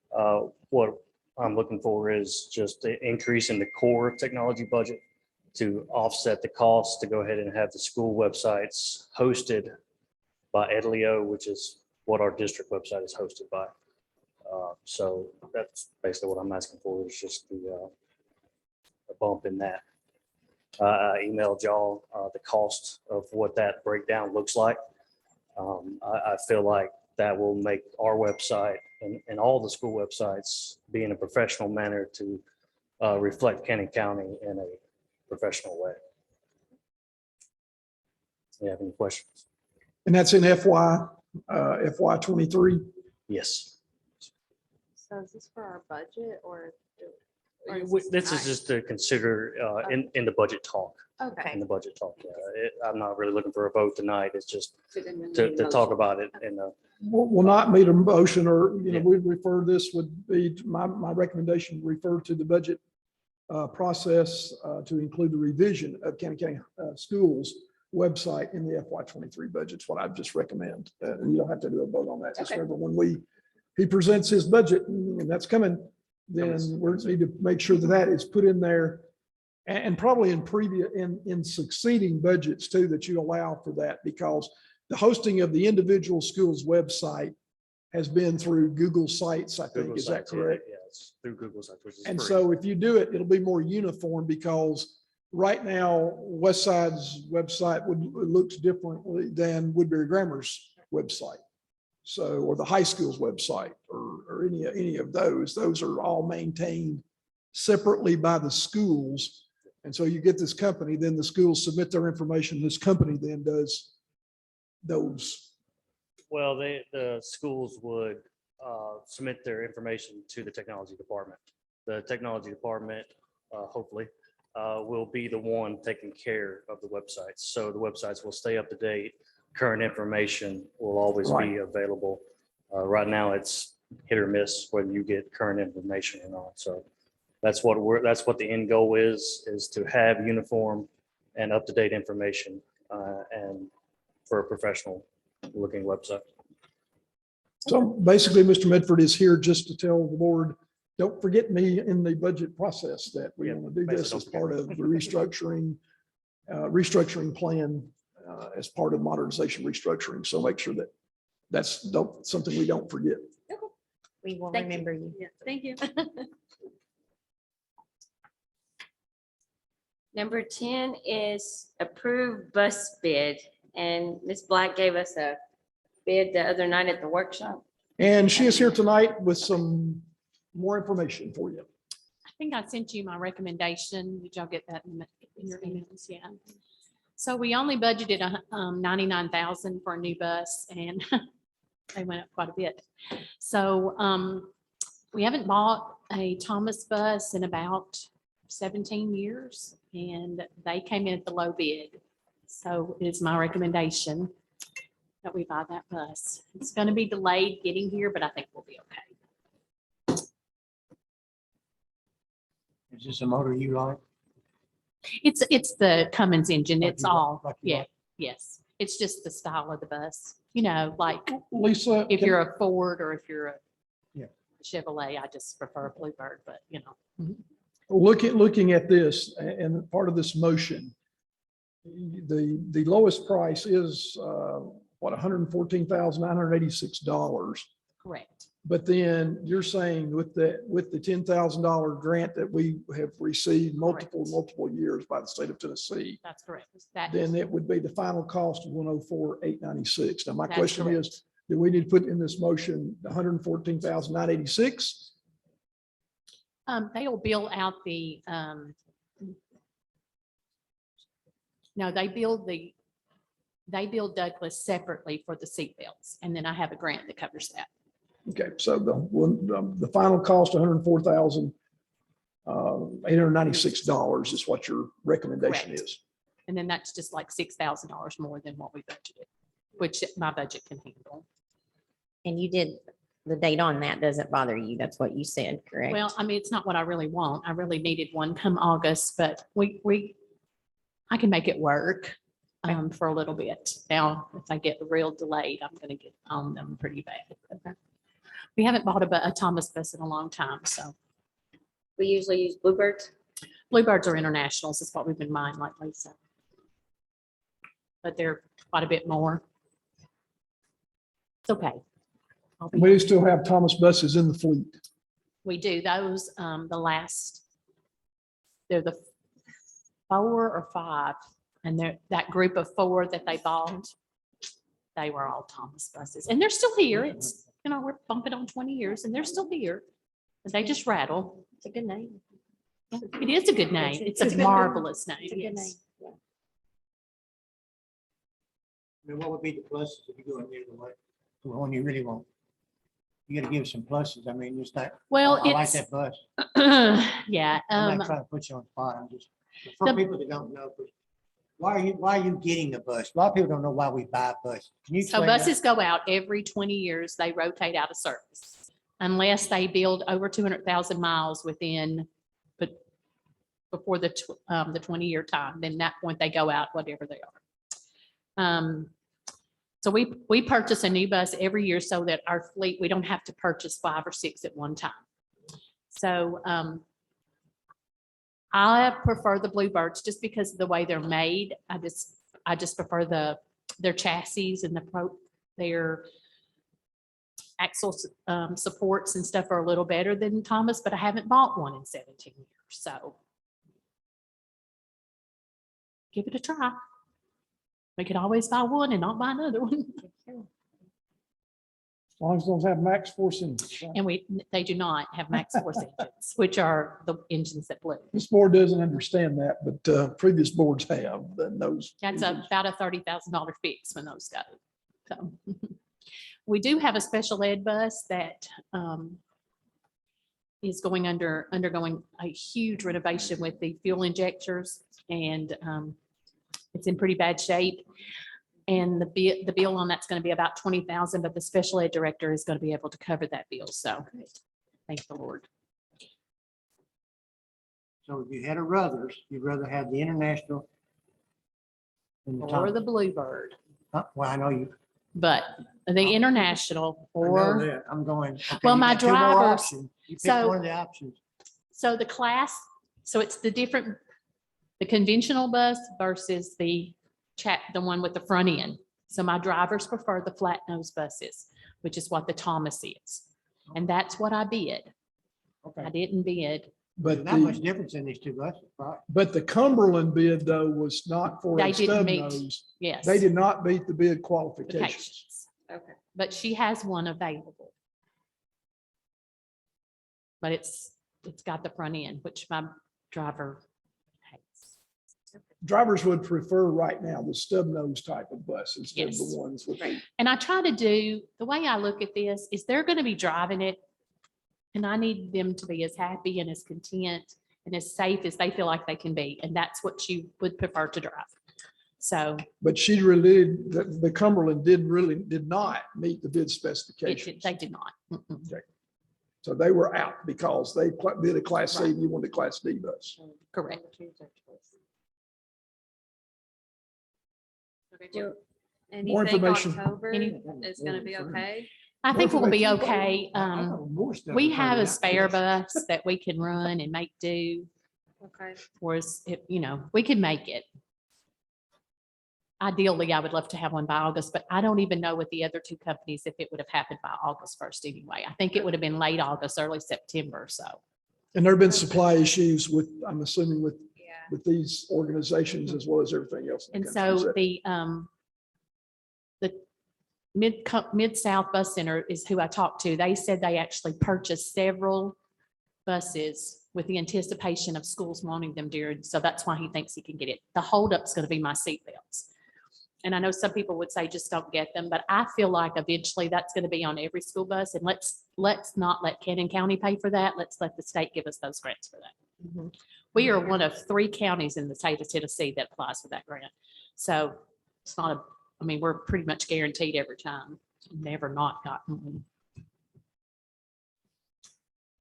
What I'm looking for is just an increase in the core technology budget to offset the cost to go ahead and have the school websites hosted by Edlio, which is what our district website is hosted by. So that's basically what I'm asking for, is just the a bump in that. I emailed y'all the cost of what that breakdown looks like. I feel like that will make our website and all the school websites be in a professional manner to reflect Cannon County in a professional way. Do you have any questions? And that's in FY 23. Yes. So is this for our budget or? This is just to consider in the budget talk. Okay. In the budget talk. I'm not really looking for a vote tonight. It's just to talk about it. And Will not meet a motion, or, we refer, this would be, my recommendation, refer to the budget process to include the revision of County Schools website in the FY23 budget. It's what I just recommend. And you don't have to do a vote on that. Just Okay. remember when he presents his budget, and that's coming, then we need to make sure that that is put in there. And probably in succeeding budgets too, that you allow for that, because the hosting of the individual school's website has been through Google Sites, I think. Google Is that Sites, yeah, correct? yeah, it's through Google Sites, which is And free. so if you do it, it'll be more uniform, because right now, West Side's website looks differently than Woodbury Grammar's website. So, or the high school's website, or any of those. Those are all maintained separately by the schools. And so you get this company, then the schools submit their information. This company then does those. Well, the schools would submit their information to the technology department. The technology department, hopefully, will be the one taking care of the websites. So the websites will stay up to date. Current information will always be available. Right now, it's hit or miss whether you get current information or not. So that's what the end goal is to have uniform and up-to-date information and for a professional looking website. So basically, Mr. Medford is here just to tell the board, don't forget me in the budget process, that we Yeah, want to do basically this don't as forget part me. of the restructuring plan as part of modernization restructuring. So make sure that that's something we don't forget. We will Thank you. remember you. Yeah, thank you. Number 10 is approved bus bid. And Ms. Black gave us a bid the other night at the workshop. And she is here tonight with some more information for you. I think I sent you my recommendation. Did y'all get that in your emails? Yeah. So we only budgeted 99,000 for a new bus, and they went up quite a bit. So we haven't bought a Thomas bus in about 17 years, and they came in at the low bid. So it's my recommendation that we buy that bus. It's going to be delayed getting here, but I think we'll be okay. Is this a motor you like? It's the Cummins engine. Like It's you like- all, like you yeah, like? yes. It's just the style of the bus, you know, like Lisa, if you're a Ford or if you're a Yeah. Chevrolet, I just prefer a Bluebird, but you know. looking at this and part of this motion, the lowest price is $114,986. Correct. But then you're saying with the $10,000 grant that we have received multiple years by the state of Tennessee, That's correct. That then it would be the final cost of $104,896. Now, my That's question correct. is, do we need to put in this motion the $114,986? They will bill out the, no, they bill Douglas separately for the seat belts. And then I have a grant that covers that. Okay, so the final cost, $104,896 is what your recommendation Correct. is. And then that's just like $6,000 more than what we budgeted, which my budget can handle. And you did, the date on that doesn't bother you. That's what you said, correct? Well, I mean, it's not what I really want. I really needed one come August, but I can make it work for a little bit. Now, if I get real delayed, I'm going to get on them pretty bad. We haven't bought a Thomas bus in a long time, so. We usually use Bluebirds. Bluebirds are internationals. Is what we've been buying lately, so. But they're quite a bit more. It's okay. We still have Thomas buses in the fleet. We do those, they're the 4 or 5, and they're that group of 4 that they bought. They were all Thomas buses, and they're still here. It's, you know, we're bumping on 20 years and they're still here. But they just rattle. It's a good name. It is a good name. It's a marvelous name. It's a good name. Yes. Yeah. I mean, what would be the pluses if you go in the other way? The one you really want? You gotta give some pluses. I mean, just like, Well, I like it's, that bus. yeah. I'm not trying to put you on the spot. I'm just, for The- people that don't know, why are you getting a bus? A lot of people don't know why we buy a bus. Can you So explain that? buses go out every 20 years. They rotate out of service unless they build over 200,000 miles within, but before the 20-year time. Then that point they go out, whatever they are. So we purchase a new bus every year so that our fleet, we don't have to purchase 5 or 6 at one time. So I prefer the Bluebirds just because of the way they're made. I just prefer their chassis and their axle supports and stuff are a little better than Thomas, but I haven't bought one in 17 years. So give it a try. We could always buy one and not buy another one. As long as those have max force engines. And they do not have max force engines, which are the engines that blew. This board doesn't understand that, but previous boards have, that knows. That's about a $30,000 fix when those go. So we do have a special ed bus that is undergoing a huge renovation with the fuel injectors, and it's in pretty bad shape. And the bill on that's going to be about $20,000, but the special ed director is going to be able to cover that bill. So thank the Lord. So if you had a Ruthers, you'd rather have the International than the Or Thomas. the Bluebird, Well, I know you. but the International I know or, that. I'm going. okay, Well, you my got 2 more drivers- options. You pick so- one of the options. so the class, so it's the conventional bus versus the one with the front end. So my drivers prefer the flat nose buses, which is what the Thomas is. And that's what I bid. I Okay. didn't bid. But Not much the, difference in these 2 buses, right? but the Cumberland bid though was not for They a didn't stub meet. nose. Yes. They did not meet the bid qualifications. Occasions. Okay. But she has one available. But it's got the front end, which my driver hates. Drivers would prefer right now the stub nose type of bus instead of the Yes. ones with. And I try to do, the way I look at this is they're going to be driving it, and I need them to be as happy and as content and as safe as they feel like they can be. And that's what you would prefer to drive. So But she really, the Cumberland did not meet the bid they specifications. did not. Mm-mm. So they were out because they did a class C and you wanted a class D bus. Correct. And More you think information. October Any- is gonna be okay? I think we'll be okay. I thought more stuff We was have a coming out. spare bus that we can run and make do. Okay. Whereas, we can make it. Ideally, I would love to have one by August, but I don't even know with the other 2 companies if it would have happened by August 1st anyway. I think it would have been late August, early September, so. And there've been supply issues with, I'm assuming with Yeah. these organizations as well as everything else. in And the country. so the Mid-South Bus Center is who I talked to. They said they actually purchased several buses with the anticipation of schools wanting them during, so that's why he thinks he can get it. The holdup's going to be my seat belts. And I know some people would say just don't get them, but I feel like eventually that's going to be on every school bus. And let's not let Cannon County pay for that. Let's let the state give us those grants for that. We are one of 3 counties in the state of Tennessee that applies for that grant. So it's not we're pretty much guaranteed every time. Never not gotten one.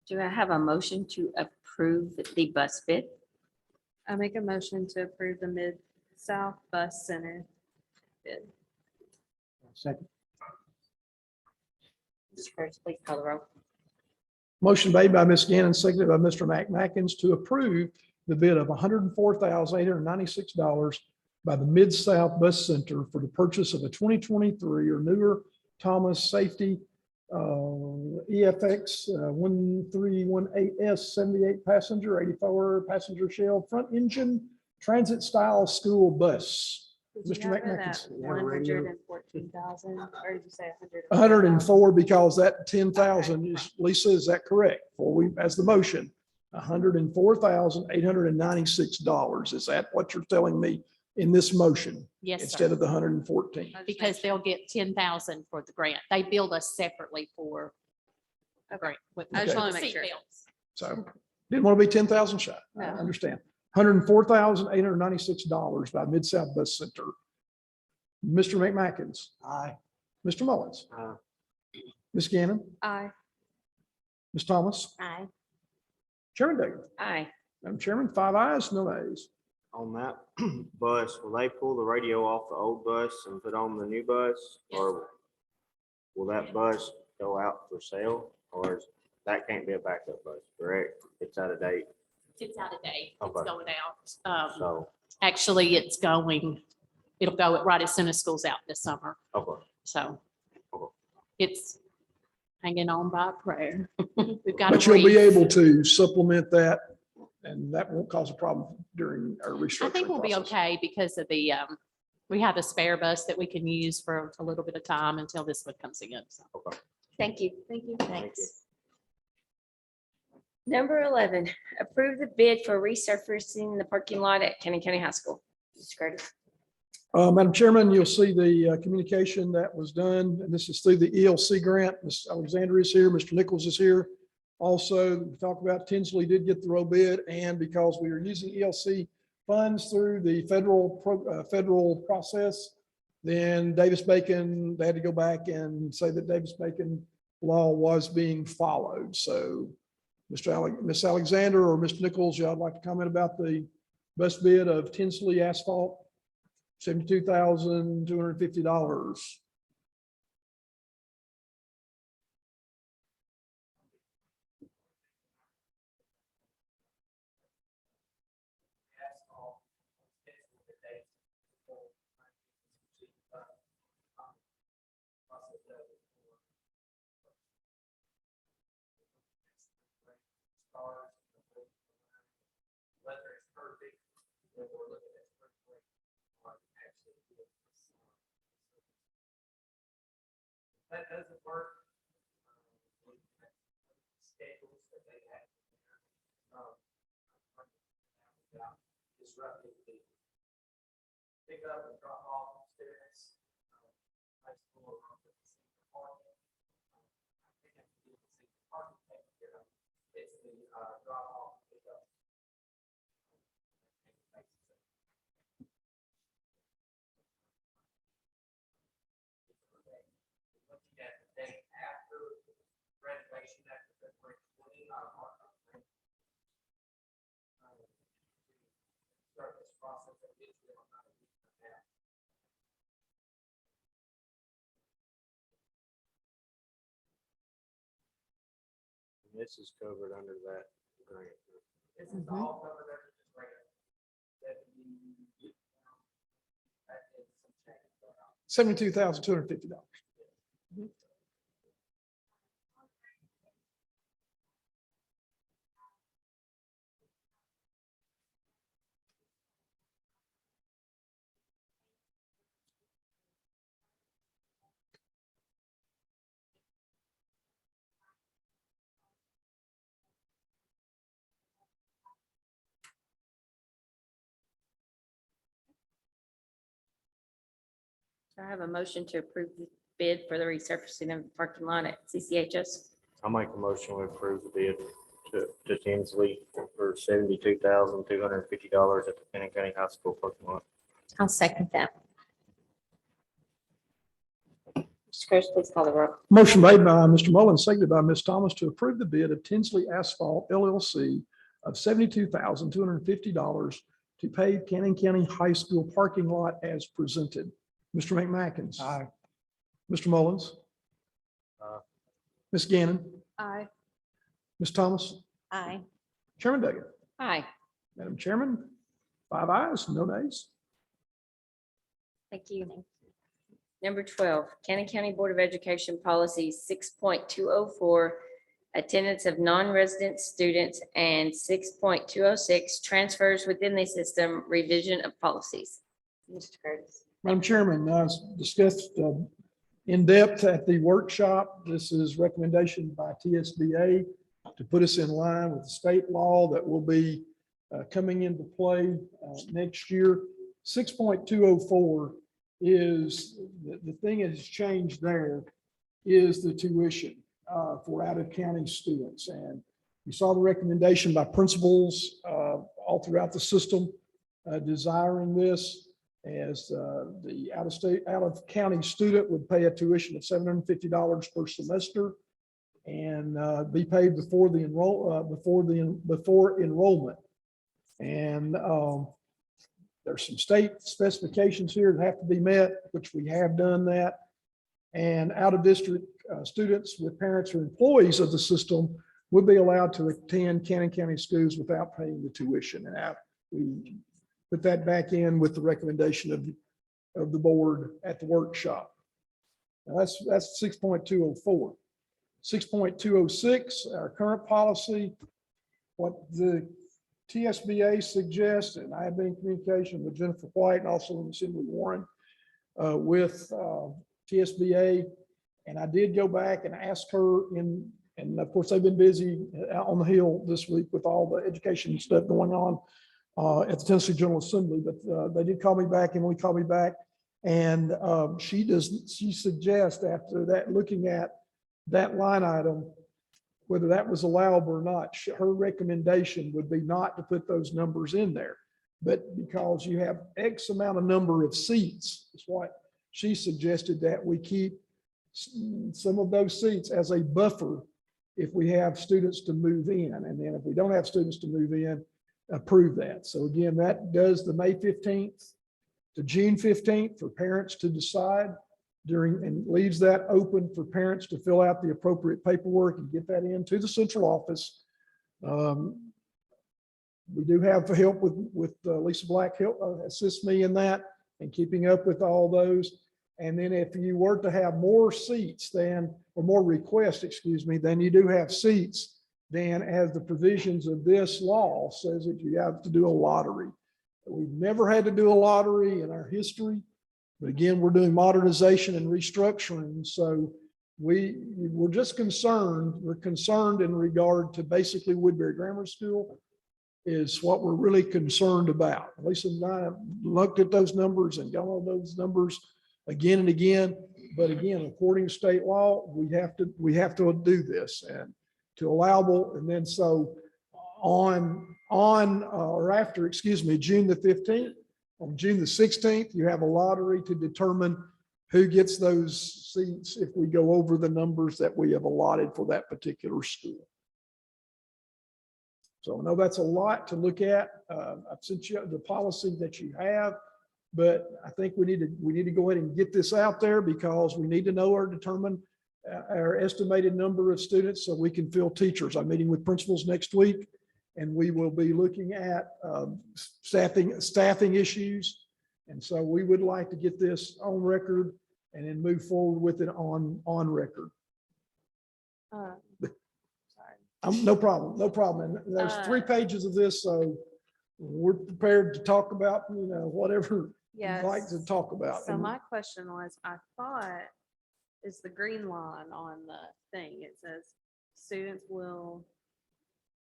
Do I have a motion to approve the bus bid? I make a motion to approve the Mid-South Bus Center bid. Second. Mr. Curtis, please call the roll. Motion made by Ms. Gannon, seconded by Mr. Mackins to approve the bid of $104,896 by the Mid-South Bus Center for the purchase of a 2023 or newer Thomas Safety EFX 1318S 78 passenger, 84 passenger shell front engine transit style school bus. Did you Mr. have it McMackins. at Yeah, radio. 114,000, or did you say 100? 104 because that 10,000 is, Lisa, is that correct? As the motion, $104,896. Is that what you're telling me in this motion Yes, instead sir. of the 114? Because they'll get 10,000 for the grant. They billed us separately for a grant. I just Okay. want to make seat sure. belts. So didn't want to be 10,000 shy. I No. understand. $104,896 by Mid-South Bus Center. Mr. McMackins, Aye. Mr. Mullins, Uh, Ms. Gannon, Aye. Ms. Thomas, Aye. Chairman Dager. Aye. Madam Chairman, 5 ayes, no nays. On that bus, will they pull the radio off the old bus and put on the new bus? Or will that bus go out for sale? Or that can't be a backup bus, correct? It's out of date. It's out of date. It's Okay. going out. So, Actually, it'll go right as soon as school's out this summer. okay. So Okay. it's hanging on by a prayer. We've got. But you'll be able to supplement that, and that won't cause a problem during our restructuring. I think we'll be process. okay because of the, we have a spare bus that we can use for a little bit of time until this one comes in. So. Thank you. Thank you. Thanks. Number 11, approve the bid for resurfacing the parking lot at Kenny County High School. Mr. Curtis. Madam Chairman, you'll see the communication that was done, and this is through the ELC grant. Ms. Alexander is here, Mr. Nichols is here. Also, we talked about Tinsley did get the low bid, and because we are using ELC funds through the federal process, then Davis-Bacon, they had to go back and say that Davis-Bacon law was being followed. So Ms. Alexander or Mr. Nichols, y'all like to comment about the best bid of Tinsley asphalt? $72,250. That doesn't work. Schedules that they have. Disrupting the pick up and drop off students. High school or parking. It's the drop off pick up. Looking at the day after graduation, after February 20, start this process of Israel. This is covered under that grant. This is all covered under this grant. That we, that is some change. $72,250. I have a motion to approve the bid for the resurfacing of the parking lot at CCHS. I'll make a motion to approve the bid to Tinsley for $72,250 at the Kenny County High School parking lot. I'll second that. Mr. Curtis, please call the roll. Motion made by Mr. Mullins, seconded by Ms. Thomas to approve the bid of Tinsley Asphalt LLC of $72,250 to pave Cannon County High School parking lot as presented. Mr. McMackins. Aye. Mr. Mullins. Ms. Gannon. Aye. Ms. Thomas. Aye. Chairman Duggan. Aye. Madam Chairman, 5 ayes, no nays. Thank you. Number 12, Cannon County Board of Education Policy 6.204, attendance of non-resident students, and 6.206, transfers within the system, revision of policies. Mr. Curtis. Madam Chairman, as discussed in depth at the workshop, this is recommendation by TSBA to put us in line with the state law that will be coming into play next year. 6.204 is, the thing that has changed there is the tuition for out-of-county students. And you saw the recommendation by principals all throughout the system desiring this, as the out-of-county student would pay a tuition of $750 per semester and be paid before enrollment. And there's some state specifications here that have to be met, which we have done that. And out-of-district students with parents or employees of the system would be allowed to attend Cannon County schools without paying the tuition. And we put that back in with the recommendation of the board at the workshop. Now that's 6.204. 6.206, our current policy, what the TSBA suggests, and I have been in communication with Jennifer White and also with Assembly Warren with TSBA. And I did go back and ask her and of course they've been busy out on the Hill this week with all the education stuff going on at the Tennessee General Assembly, but they did call me back and we called me back. And she suggests after that, looking at that line item, whether that was allowable or not, her recommendation would be not to put those numbers in there. But because you have X amount of number of seats, is what she suggested that we keep some of those seats as a buffer if we have students to move in. And then if we don't have students to move in, approve that. So again, that does the May 15th to June 15th for parents to decide during, and leaves that open for parents to fill out the appropriate paperwork and get that into the central office. We do have help with Lisa Black help assist me in that and keeping up with all those. And then if you were to have more seats than, or more requests, excuse me, than you do have seats, then as the provisions of this law says that you have to do a lottery. We've never had to do a lottery in our history. But again, we're doing modernization and restructuring. So we're just concerned. We're concerned in regard to basically Woodbury Grammar School is what we're really concerned about. Lisa and I have looked at those numbers and got all those numbers again and again. But again, according to state law, we have to do this and to allowable. And then so on or after, excuse me, June the 15th, on June the 16th, you have a lottery to determine who gets those seats if we go over the numbers that we have allotted for that particular school. So I know that's a lot to look at. I've sent you the policy that you have, but I think we need to go ahead and get this out there because we need to know or determine our estimated number of students so we can fill teachers. I'm meeting with principals next week, and we will be looking at staffing issues. And so we would like to get this on record and then move forward with it on record. No problem, no problem. And there's 3 pages of this, so we're prepared to talk about, whatever you'd like to talk about. So my question was, I thought is the green line on the thing. It says students will,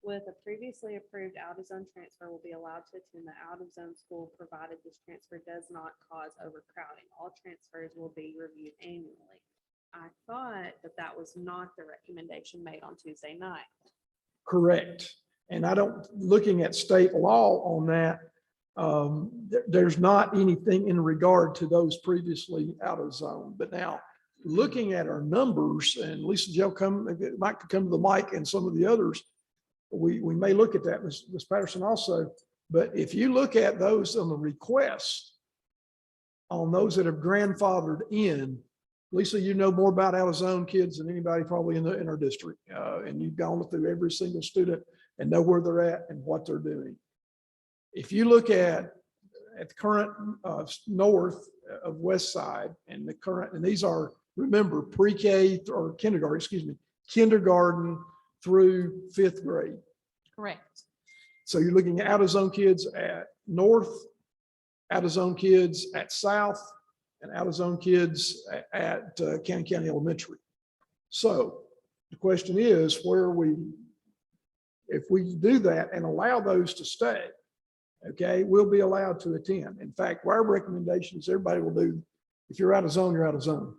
with a previously approved out-of-zone transfer, will be allowed to attend the out-of-zone school provided this transfer does not cause overcrowding. All transfers will be reviewed annually. I thought that was not the recommendation made on Tuesday night. Correct. And looking at state law on that, there's not anything in regard to those previously out of zone. But now looking at our numbers, and Lisa Joe might come to the mic and some of the others, we may look at that, Ms. Patterson also. But if you look at those on the requests, on those that have grandfathered in, Lisa, you know more about out-of-zone kids than anybody probably in our district. And you've gone through every single student and know where they're at and what they're doing. If you look at the current north of West Side and the current, and these are, remember, pre-K or kindergarten, excuse me, kindergarten through 5th grade. Correct. So you're looking at out-of-zone kids at north, out-of-zone kids at south, and out-of-zone kids at Cannon County Elementary. So the question is if we do that and allow those to stay, okay, we'll be allowed to attend. In fact, our recommendation is everybody will do, if you're out of zone, you're out of zone.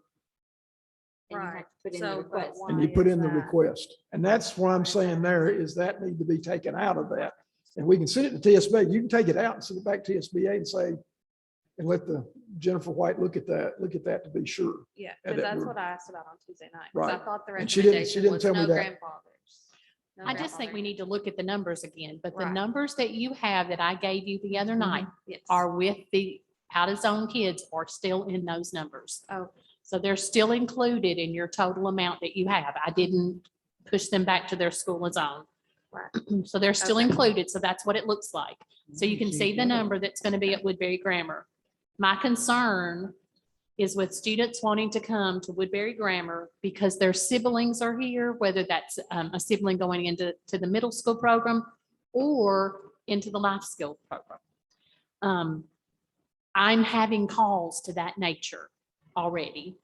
And you have Right. to put in the So, but request. And you why put is in the that? request. And that's what I'm saying there is that need to be taken out of that. And we can send it to TSBA. You can take it out and send it back to TSBA and say, and let the Jennifer White look at that to be sure. Yeah, Yeah, because that that's we're- what I asked about on Tuesday night. 'Cause I Right. thought the And she didn't recommendation was tell me no that. grandfathers. I just think we need to look at the numbers again, but the Right. numbers that you have that I gave you the other night Yes. are with the out-of-zone kids are still in those numbers. Oh. So they're still included in your total amount that you have. I didn't push them back to their school of zone. Right. So they're still Okay. included. So that's what it looks like. So you can see the number that's going to be at Woodbury Grammar. My concern is with students wanting to come to Woodbury Grammar because their siblings are here, whether that's a sibling going into the middle school program or into the life skill program. I'm having calls to that nature already.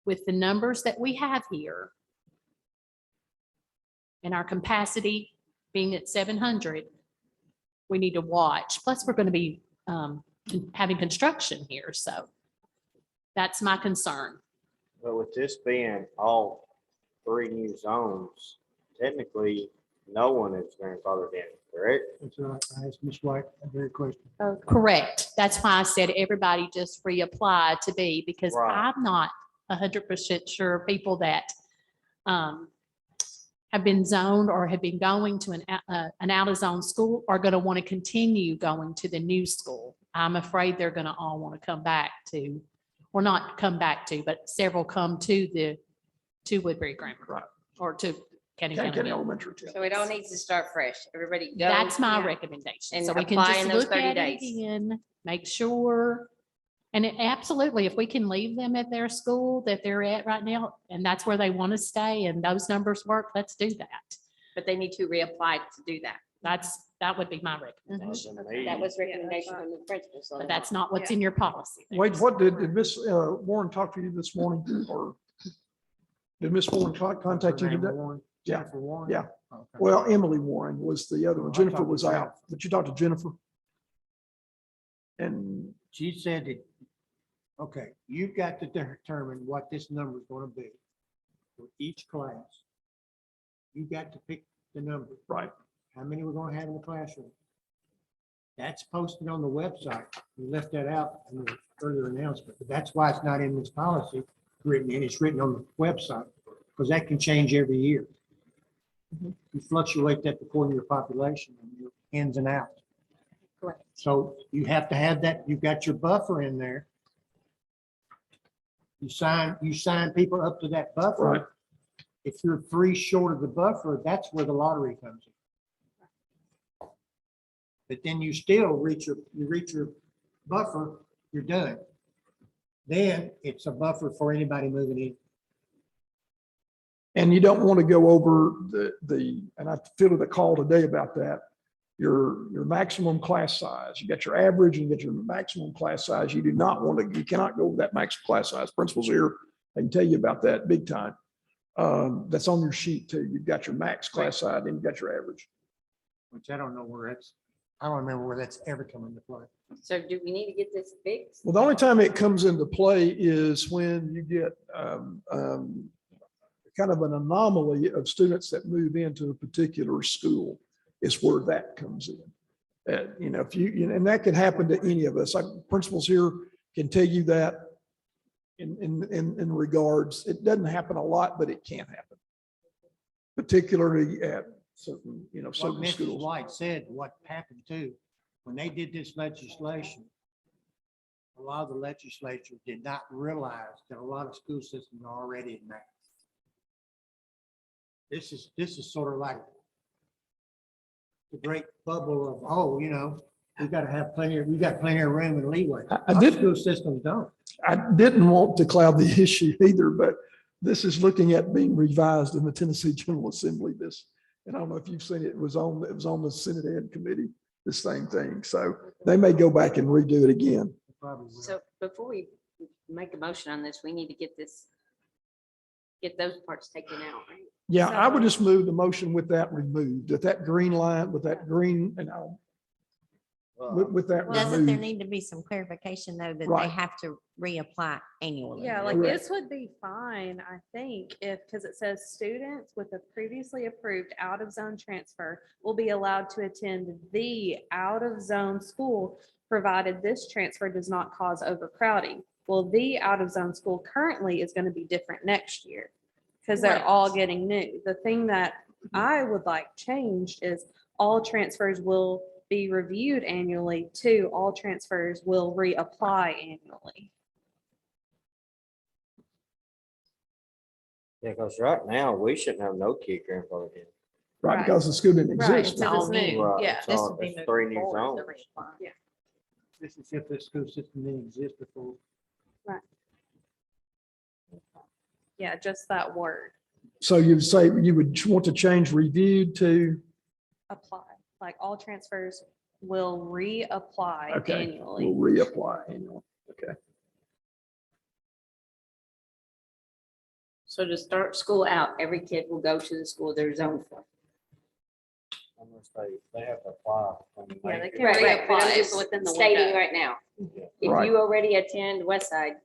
With the numbers that we have here and our capacity being at 700, we need to watch. Plus, we're going to be having construction here, so that's my concern. But with this being all 3 new zones, technically, no one is grandfathered in, correct? That's right. I asked Ms. White that very question. Correct. That's why I said everybody just reapply to be, because Right. I'm not 100% sure people that have been zoned or have been going to an out-of-zone school are going to want to continue going to the new school. I'm afraid they're going to all want to come back to, or not come back to, but several come to Woodbury Grammar or to County County Elementary. So it all needs to start fresh. Everybody go. That's my Yeah. recommendation. And So we can apply just in those look 30 at it days. again, make sure. And absolutely, if we can leave them at their school that they're at right now, and that's where they want to stay and those numbers work, let's do that. But they need to reapply to do that. That would be my recommendation. That was recommendation from the principal. so But that's not what's in your policy. Wait, what did Miss Warren talk to you this morning, or did Miss Warren contact you Her name today? Warren, Yeah. Jennifer Warren? Yeah. Okay. Well, Emily Warren was the other one. I Jennifer talked to was Jennifer. out, but you talked to Jennifer. And She said that, okay, you've got to determine what this number is going to be for each class. You got to pick the number. Right. How many we're going to have in the classroom. That's posted on the website. We left that out in the further announcement, but that's why it's not in this policy written, and it's written on the website, because that can change every year. You fluctuate that according to your population and your ins and outs. Correct. So you have to have that, you've got your buffer in there. You sign people up to that buffer. Right. If you're 3 short of the buffer, that's where the lottery comes in. But then you still reach your buffer, you're done. Then it's a buffer for anybody moving in. And you don't want to go over and I fielded a call today about that, your maximum class size. You got your average and you got your maximum class size. You do not want to, you cannot go over that maximum class size. Principals here, I can tell you about that big time. That's on your sheet too. You've got your max class size and you've got your average. Which I don't know where I don't remember where that's ever come into play. So do we need to get this fixed? Well, the only time it comes into play is when you get kind of an anomaly of students that move into a particular school is where that comes in. You know, and that can happen to any of us. Like principals here can tell you that in regards, it doesn't happen a lot, but it can happen. Particularly at certain, What certain Mrs. schools. White said, what happened too, when they did this legislation, a lot of the legislature did not realize that a lot of school systems are already in that. This is sort of like the great bubble of, we got plenty of room and leeway. I Our did- school systems don't. I didn't want to cloud the issue either, but this is looking at being revised in the Tennessee General Assembly. And I don't know if you've seen it, it was on the Senate Ed Committee, the same thing. So they may go back and redo it again. Probably will. So before we make a motion on this, we need to get those parts taken out, right? Yeah, I would just move the motion with that removed, with that green line, with that green, and with that Doesn't there removed. need to be some clarification though, that they Right. have to reapply annually? Yeah, like Correct. this would be fine, I think, because it says students with a previously approved out-of-zone transfer will be allowed to attend the out-of-zone school, provided this transfer does not cause overcrowding. Well, the out-of-zone school currently is going to be different next year because they're Right. all getting new. The thing that I would like changed is all transfers will be reviewed annually to all transfers will reapply annually. Yeah, because right now, we shouldn't have no kid grandfathered in. Right, Right. because the school didn't Right, exist. so it's new, Right, yeah. so it's 3 new zones. This is if the school system didn't exist before. Yeah, just that word, So you'd say you would want to change reviewed to, apply, like all transfers will reapply okay, annually. will reapply annually. Okay. So to start school out, every kid will go to the school they're zoned for. Unless they have to apply. Yeah, they can Right, but I'm reapply just within the stating window. right now. If Right. you already attend West Side,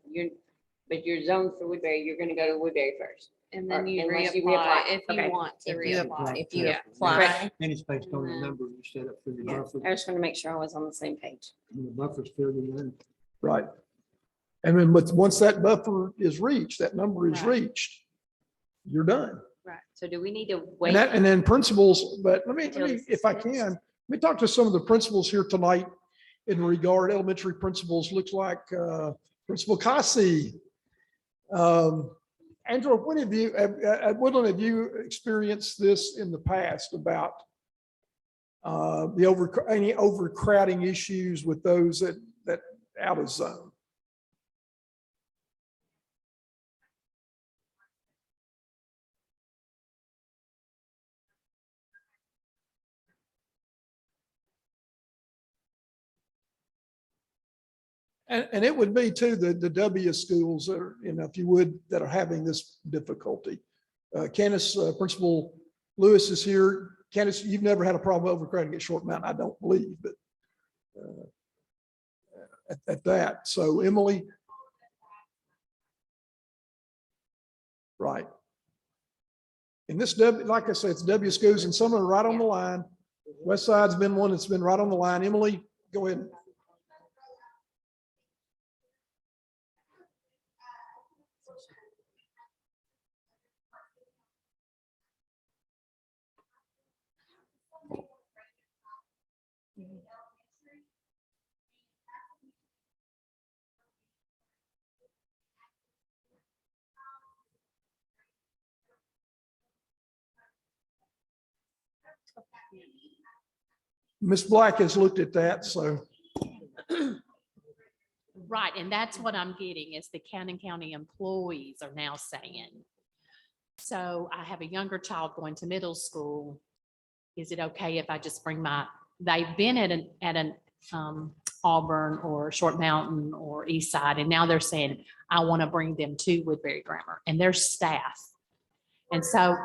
but you're zoned for Woodbury, you're gonna go to Woodbury first. And then you Unless you reapply reapply. if you Okay. want to If you reapply. if you Yeah. apply, And it's based on the Mhm. number you set up for your Yeah, buffer. I just want to make sure I was on the same page. And the buffer's filled in. Right. And then, but once that buffer is reached, that number is Right. reached, you're done. Right. So do we need to And wait? that, and then principals, but let Until me, it's if I fixed. can, let me talk to some of the principals here tonight in regard, elementary principals, looks like Principal Kasi. Angela, when have you, at Woodland, have you experienced this in the past about any overcrowding issues with those that out of zone? And it would be too, the W schools that are, if you would, that are having this difficulty. Candace, Principal Lewis is here. Candace, you've never had a problem overcrowding at Short Mountain, I don't believe, but at that. So Emily. Right. And this W, like I said, it's W schools and some are right on the line. West Side's been one that's been right on the line. Emily, go ahead. Ms. Black has looked at that, so. Right, and that's what I'm getting is the Cannon County employees are now saying. So I have a younger child going to middle school. Is it okay if I just bring they've been at an Auburn or Short Mountain or East Side, and now they're saying, I want to bring them to Woodbury Grammar and their staff. And so,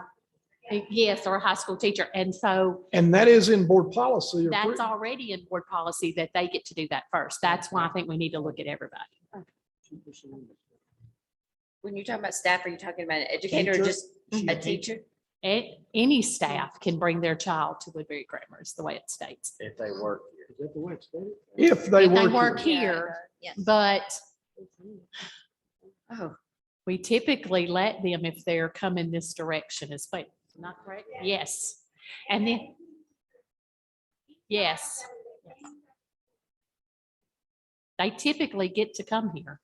yes, or a high school teacher. And so And that is in board policy. that's already in board policy that they get to do that first. That's why I think we need to look at everybody. When you're talking about staff, are you talking about an educator or Teacher. just a teacher? Any staff can bring their child to Woodbury Grammar is the way it states. If they work here. Is that the way it's stated? If they If they work work here. here, yes. but Oh, we typically let them if they're coming this direction as well. Not correct? Yes. And then, yes. They typically get to come here.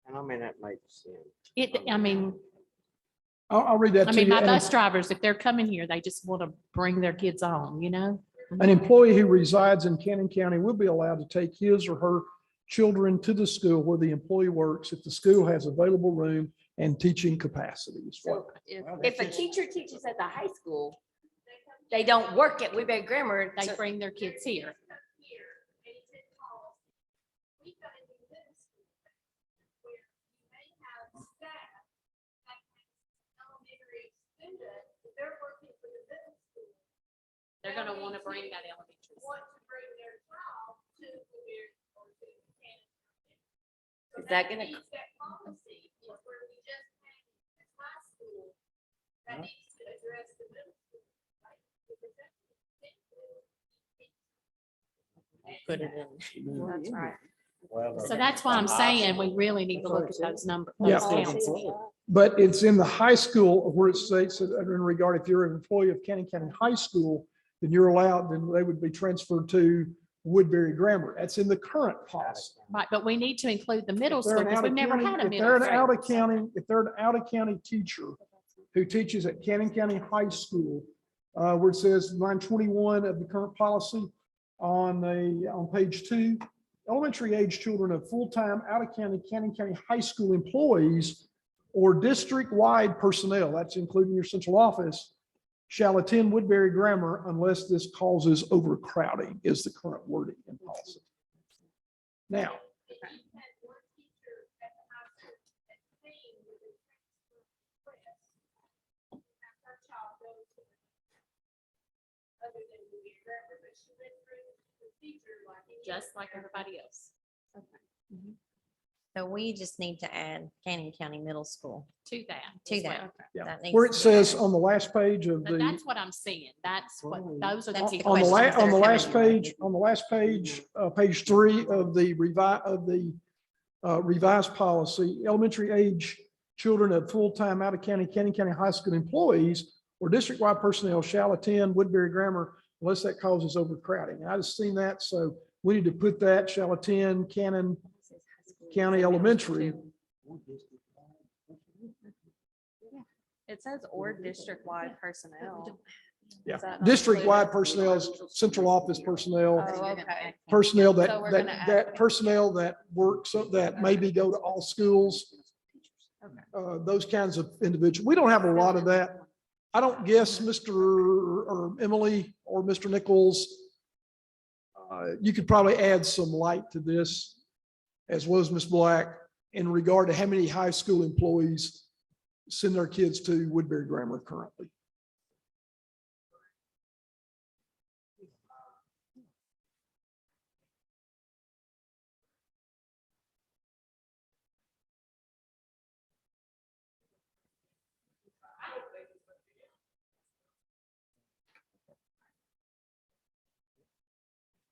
And I mean, that makes sense. I'll read that to you. My And bus drivers, if they're coming here, they just want to bring their kids on, An employee who resides in Cannon County will be allowed to take his or her children to the school where the employee works if the school has available room and teaching capacity. is what- if a teacher teaches at the high school, they don't work at Woodbury Grammar, They bring their kids here. They're going to want to bring that elementary. Is that gonna? Put it in. That's right. So that's why I'm saying we really need to look at those numbers. Yeah. But it's in the high school where it states that in regard, if you're an employee of Cannon County High School, then you're allowed, then they would be transferred to Woodbury Grammar. That's in the current policy. Right, but we need to include the middle If they're school an because we've never out-of-county- had a If middle. they're an school. out of county, if they're an out of county teacher who teaches at Cannon County High School, where it says line 21 of the current policy on page 2, elementary age children of full-time out of county Cannon County High School employees or district-wide personnel, that's including your central office, shall attend Woodbury Grammar unless this causes overcrowding is the current wording in policy. Now, Just like everybody else. So we just need to add Canyon County Middle School To that. to as that. well. yeah, That needs where it to be says added. on the last page of But the, that's what I'm seeing. That's what, those are the That's key the on the questions. on the that are last coming. page, page 3 of the revised policy, elementary age children of full-time out of county Cannon County High School employees or district-wide personnel shall attend Woodbury Grammar unless that causes overcrowding. I just seen that, so we need to put that shall attend Cannon County Elementary. It says or district-wide personnel. Yeah, Is that not district-wide included? personnel, is central office personnel, Oh, okay. personnel So that, we're gonna that, add- that personnel that works, that maybe go to all schools. Those kinds of individuals. We don't have a lot of that. I don't guess Mr. or Emily or Mr. Nichols, you could probably add some light to this, as well as Ms. Black, in regard to how many high school employees send their kids to Woodbury Grammar currently.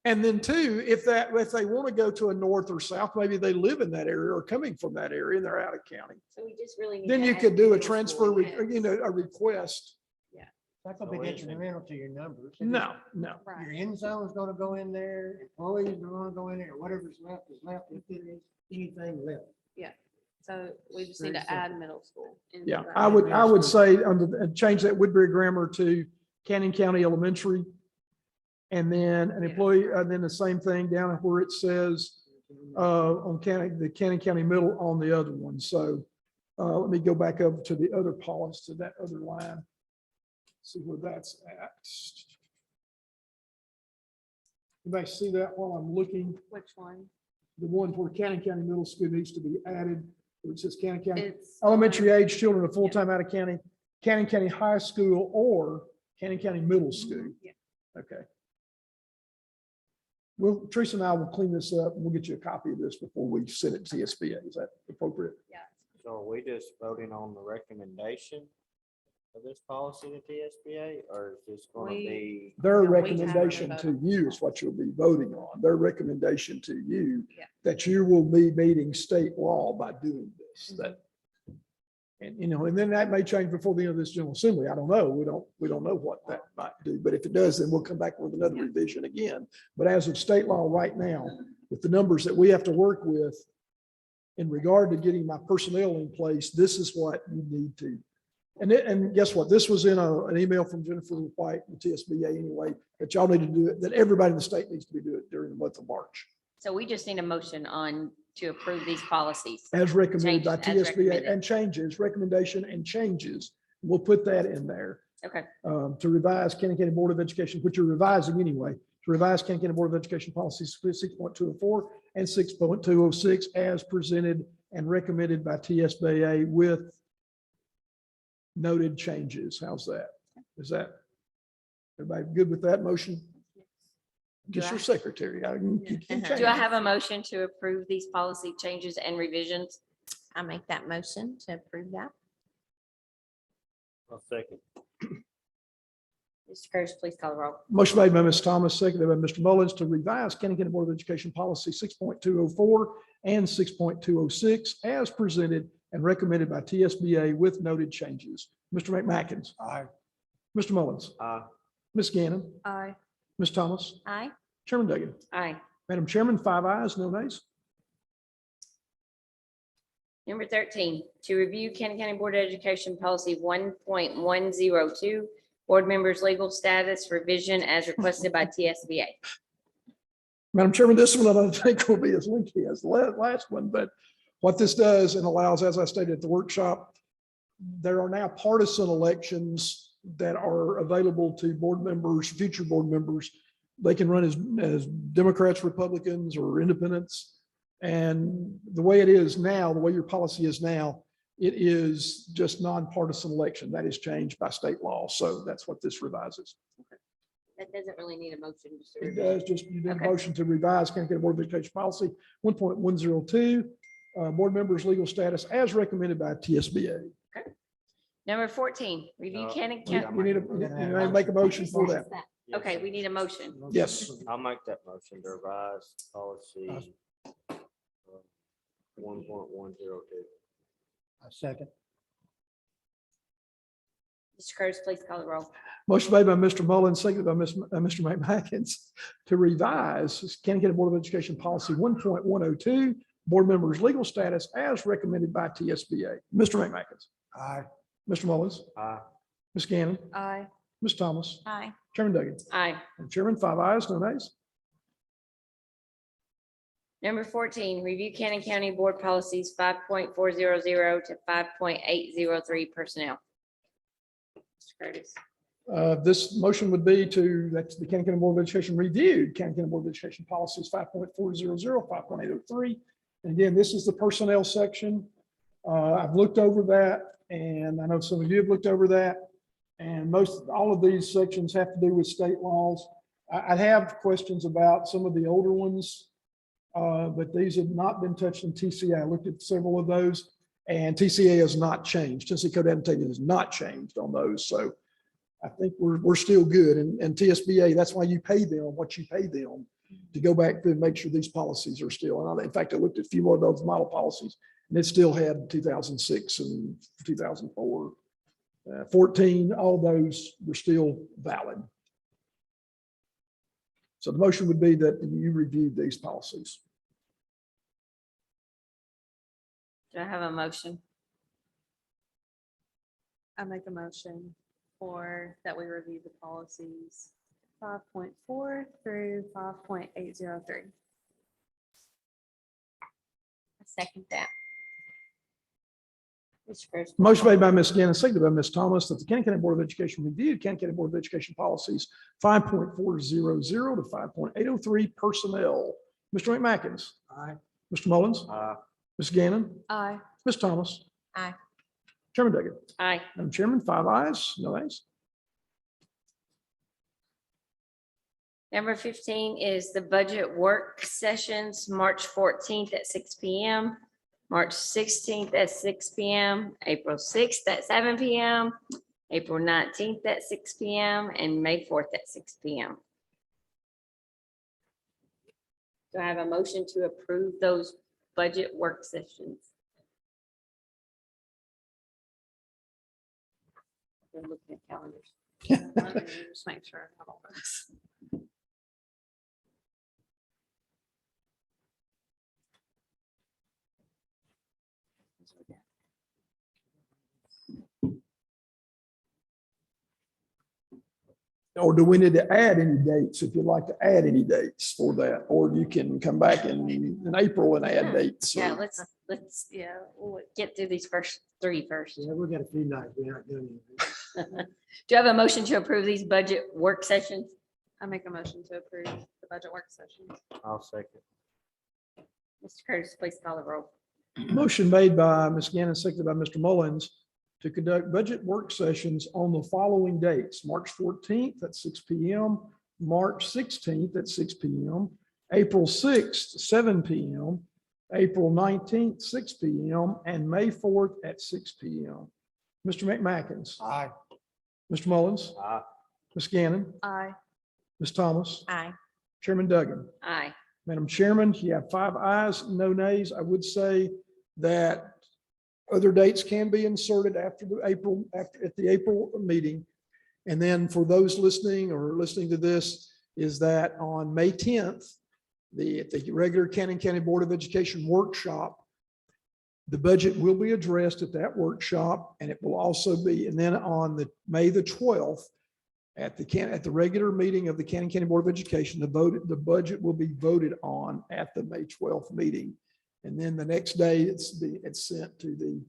And then two, if they want to go to a north or south, maybe they live in that area or coming from that area and they're out of county. So we just really. need Then to you add could do a middle transfer, school in. a request. That's gonna be detrimental to your numbers. No. Your end zone is gonna go in there, employees are gonna go in there, whatever's left is left, if there is anything left. Yeah, so we just need Very to add middle school. into Yeah, that. I would say change that Woodbury Grammar to Cannon County Elementary. And then an employee, and then the same thing down where it says on the Cannon County Middle on the other one. So let me go back up to the other policy, to that other line. See where that's at. Anybody see that while I'm looking? Which one? The one where Cannon County Middle School needs to be added, where it says Cannon County. It's Elementary age children of full-time out of county, Cannon County High School or Cannon County Middle School. Yeah. Okay. Well, Teresa and I will clean this up and we'll get you a copy of this before we send it to TSBA. Is that appropriate? Yeah. So are we just voting on the recommendation of this policy to TSBA, or is this gonna We- be? Their Yeah, we have to recommendation vote to on you is what you'll be voting on. Their recommendation to you Yeah. that you will be meeting state law by doing this, Mm-hmm. that. And, and then that may change before the end of this General Assembly. I don't know. We don't know what that might do, but if it does, then we'll come back with another revision again. But as of state law right now, with the numbers that we have to work with in regard to getting my personnel in place, this is what you need to. And guess what? This was in an email from Jennifer White, the TSBA anyway, that y'all need to do it, that everybody in the state needs to be doing it during the month of March. So we just need a motion to approve these policies. As recommended by Changes, as TSBA recommended. and changes, recommendation and changes. We'll put that in there. Okay. To revise Cannon County Board of Education, which you're revising anyway, to revise Cannon County Board of Education policies 6.204 and 6.206 as presented and recommended by TSBA with noted changes. How's that? Is that, everybody good with that motion? Just your secretary. You can change Do I it. have a motion to approve these policy changes and revisions? I make that motion to approve that. A second. Mr. Curtis, please call the roll. Motion made by Ms. Thomas, seconded by Mr. Mullins to revise County County Board of Education Policy 6.204 and 6.206 as presented and recommended by TSBA with noted changes. Mr. McMackins. Aye. Mr. Mullins. Ms. Gannon. Aye. Ms. Thomas. Aye. Chairman Duggan. Aye. Madam Chairman, 5 ayes, no nays. Number 13, to review County Board of Education Policy 1.102, board members' legal status revision as requested by TSBA. Madam Chairman, this one I don't think will be as lengthy as the last one, but what this does and allows, as I stated at the workshop, there are now partisan elections that are available to board members, future board members. They can run as Democrats, Republicans, or independents. And the way it is now, the way your policy is now, it is just nonpartisan election. That is changed by state law. So that's what this revises. That doesn't really need a motion. just a It revision. does just, you need a Okay. motion to revise County County Board of Education Policy 1.102, board members' legal status as recommended by TSBA. Number 14, review No. County You County. need to make a motion for that. Okay, we need a motion. Yes. I'll make that motion to revise policy 1.102. A second. Mr. Curtis, please call the roll. Motion made by Mr. Mullins, seconded by Mr. McMackins to revise County County Board of Education Policy 1.102, board members' legal status as recommended by TSBA. Mr. McMackins. Aye. Mr. Mullins. Ms. Gannon. Aye. Ms. Thomas. Aye. Chairman Duggan. Aye. And Chairman, 5 ayes, no nays. Number 14, review County Board Policies 5.400 to 5.803 personnel. Mr. Curtis. This motion would be to, that's the County County Board of Education reviewed, County County Board of Education policies 5.400, 5.803. And again, this is the personnel section. I've looked over that, and I know some of you have looked over that. And all of these sections have to do with state laws. I have questions about some of the older ones, but these have not been touched in TCA. I looked at several of those, and TCA has not changed. Tennessee Code Annotated has not changed on those. So I think we're still good. And TSBA, that's why you pay them what you pay them to go back through and make sure these policies are still. And in fact, I looked at a few more of those model policies, and it still had 2006 and 2004. 14, all those were still valid. So the motion would be that you reviewed these policies. Do I have a motion? I make a motion for that we review the policies 5.4 through 5.803. I second that. Mr. Curtis. Motion made by Ms. Gannon, seconded by Ms. Thomas, that the County County Board of Education reviewed County County Board of Education policies 5.400 to 5.803 personnel. Mr. McMackins. Aye. Mr. Mullins. Ms. Gannon. Aye. Ms. Thomas. Aye. Chairman Duggan. Aye. Madam Chairman, 5 ayes, no nays. Number 15 is the budget work sessions, March 14th at 6 p.m., March 16th at 6 p.m., April 6th at 7 p.m., April 19th at 6 p.m., and May 4th at 6 p.m. Do I have a motion to approve those budget work sessions? We're looking at calendars. Let me just make sure I have all this. Or do we need to add any dates? If you'd like to add any dates for that, or you can come back in April and add dates. Yeah, let's Yeah. we'll wait. get through these first three first. Yeah, we got a few nights. We're not doing anything. Do you have a motion to approve these budget work sessions? I make a motion to approve the budget work sessions. I'll second. Mr. Curtis, please call the roll. Motion made by Ms. Gannon, seconded by Mr. Mullins to conduct budget work sessions on the following dates: March 14th at 6 p.m., March 16th at 6 p.m., April 6th, 7 p.m., April 19th, 6 p.m., and May 4th at 6 p.m. Mr. McMackins. Aye. Mr. Mullins. Ms. Gannon, Aye. Ms. Thomas, Aye. Chairman Duggan. Aye. Madam Chairman, you have 5 ayes, no nays. I would say that other dates can be inserted after at the April meeting. And then for those listening to this, is that on May 10th, at the regular Cannon County Board of Education workshop, the budget will be addressed at that workshop, and it will also be, and then on May the 12th, at the regular meeting of the Cannon County Board of Education, the budget will be voted on at the May 12th meeting. And then the next day, it's sent to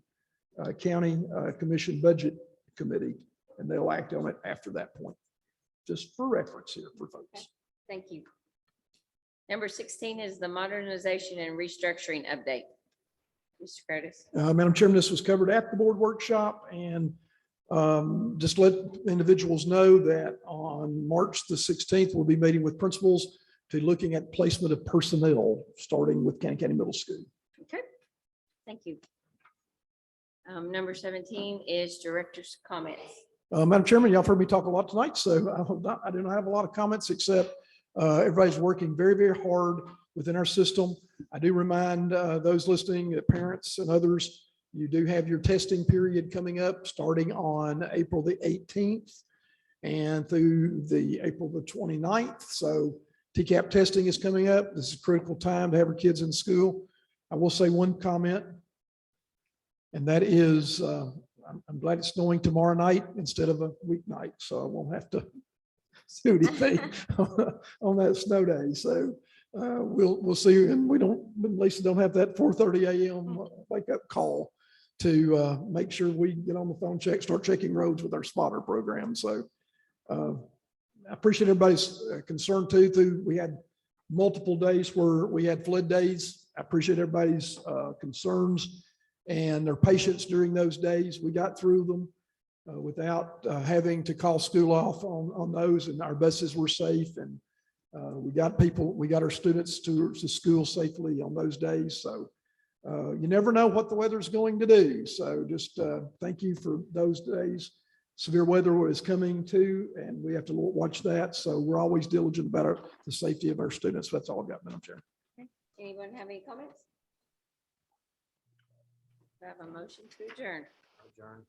the County Commission Budget Committee, and they'll act on it after that point. Just for reference here for folks. Thank you. Number 16 is the modernization and restructuring update. Mr. Curtis. Madam Chairman, this was covered at the board workshop, and just let individuals know that on March the 16th, we'll be meeting with principals to looking at placement of personnel, starting with Cannon County Middle School. Okay, thank you. Number 17 is director's comments. Madam Chairman, y'all heard me talk a lot tonight, so I do not have a lot of comments, except everybody's working very, very hard within our system. I do remind those listening, parents and others, you do have your testing period coming up starting on April the 18th and through the April the 29th. So TCAP testing is coming up. This is a critical time to have our kids in school. I will say one comment, and that is I'm glad it's snowing tomorrow night instead of a weeknight, so I won't have to do anything on that snow day. So we'll see, and at least don't have that 4:30 a.m. wake up call to make sure we get on the phone, start checking roads with our spotter program. So I appreciate everybody's concern too. We had multiple days where we had flood days. I appreciate everybody's concerns and their patience during those days. We got through them without having to call school off on those, and our buses were safe, and we got our students to school safely on those days. So you never know what the weather's going to do. So just thank you for those days. Severe weather is coming too, and we have to watch that. So we're always diligent about the safety of our students. That's all I've got, Madam Chair. Okay. Anyone have any comments? I have a motion to adjourn. Adjourn.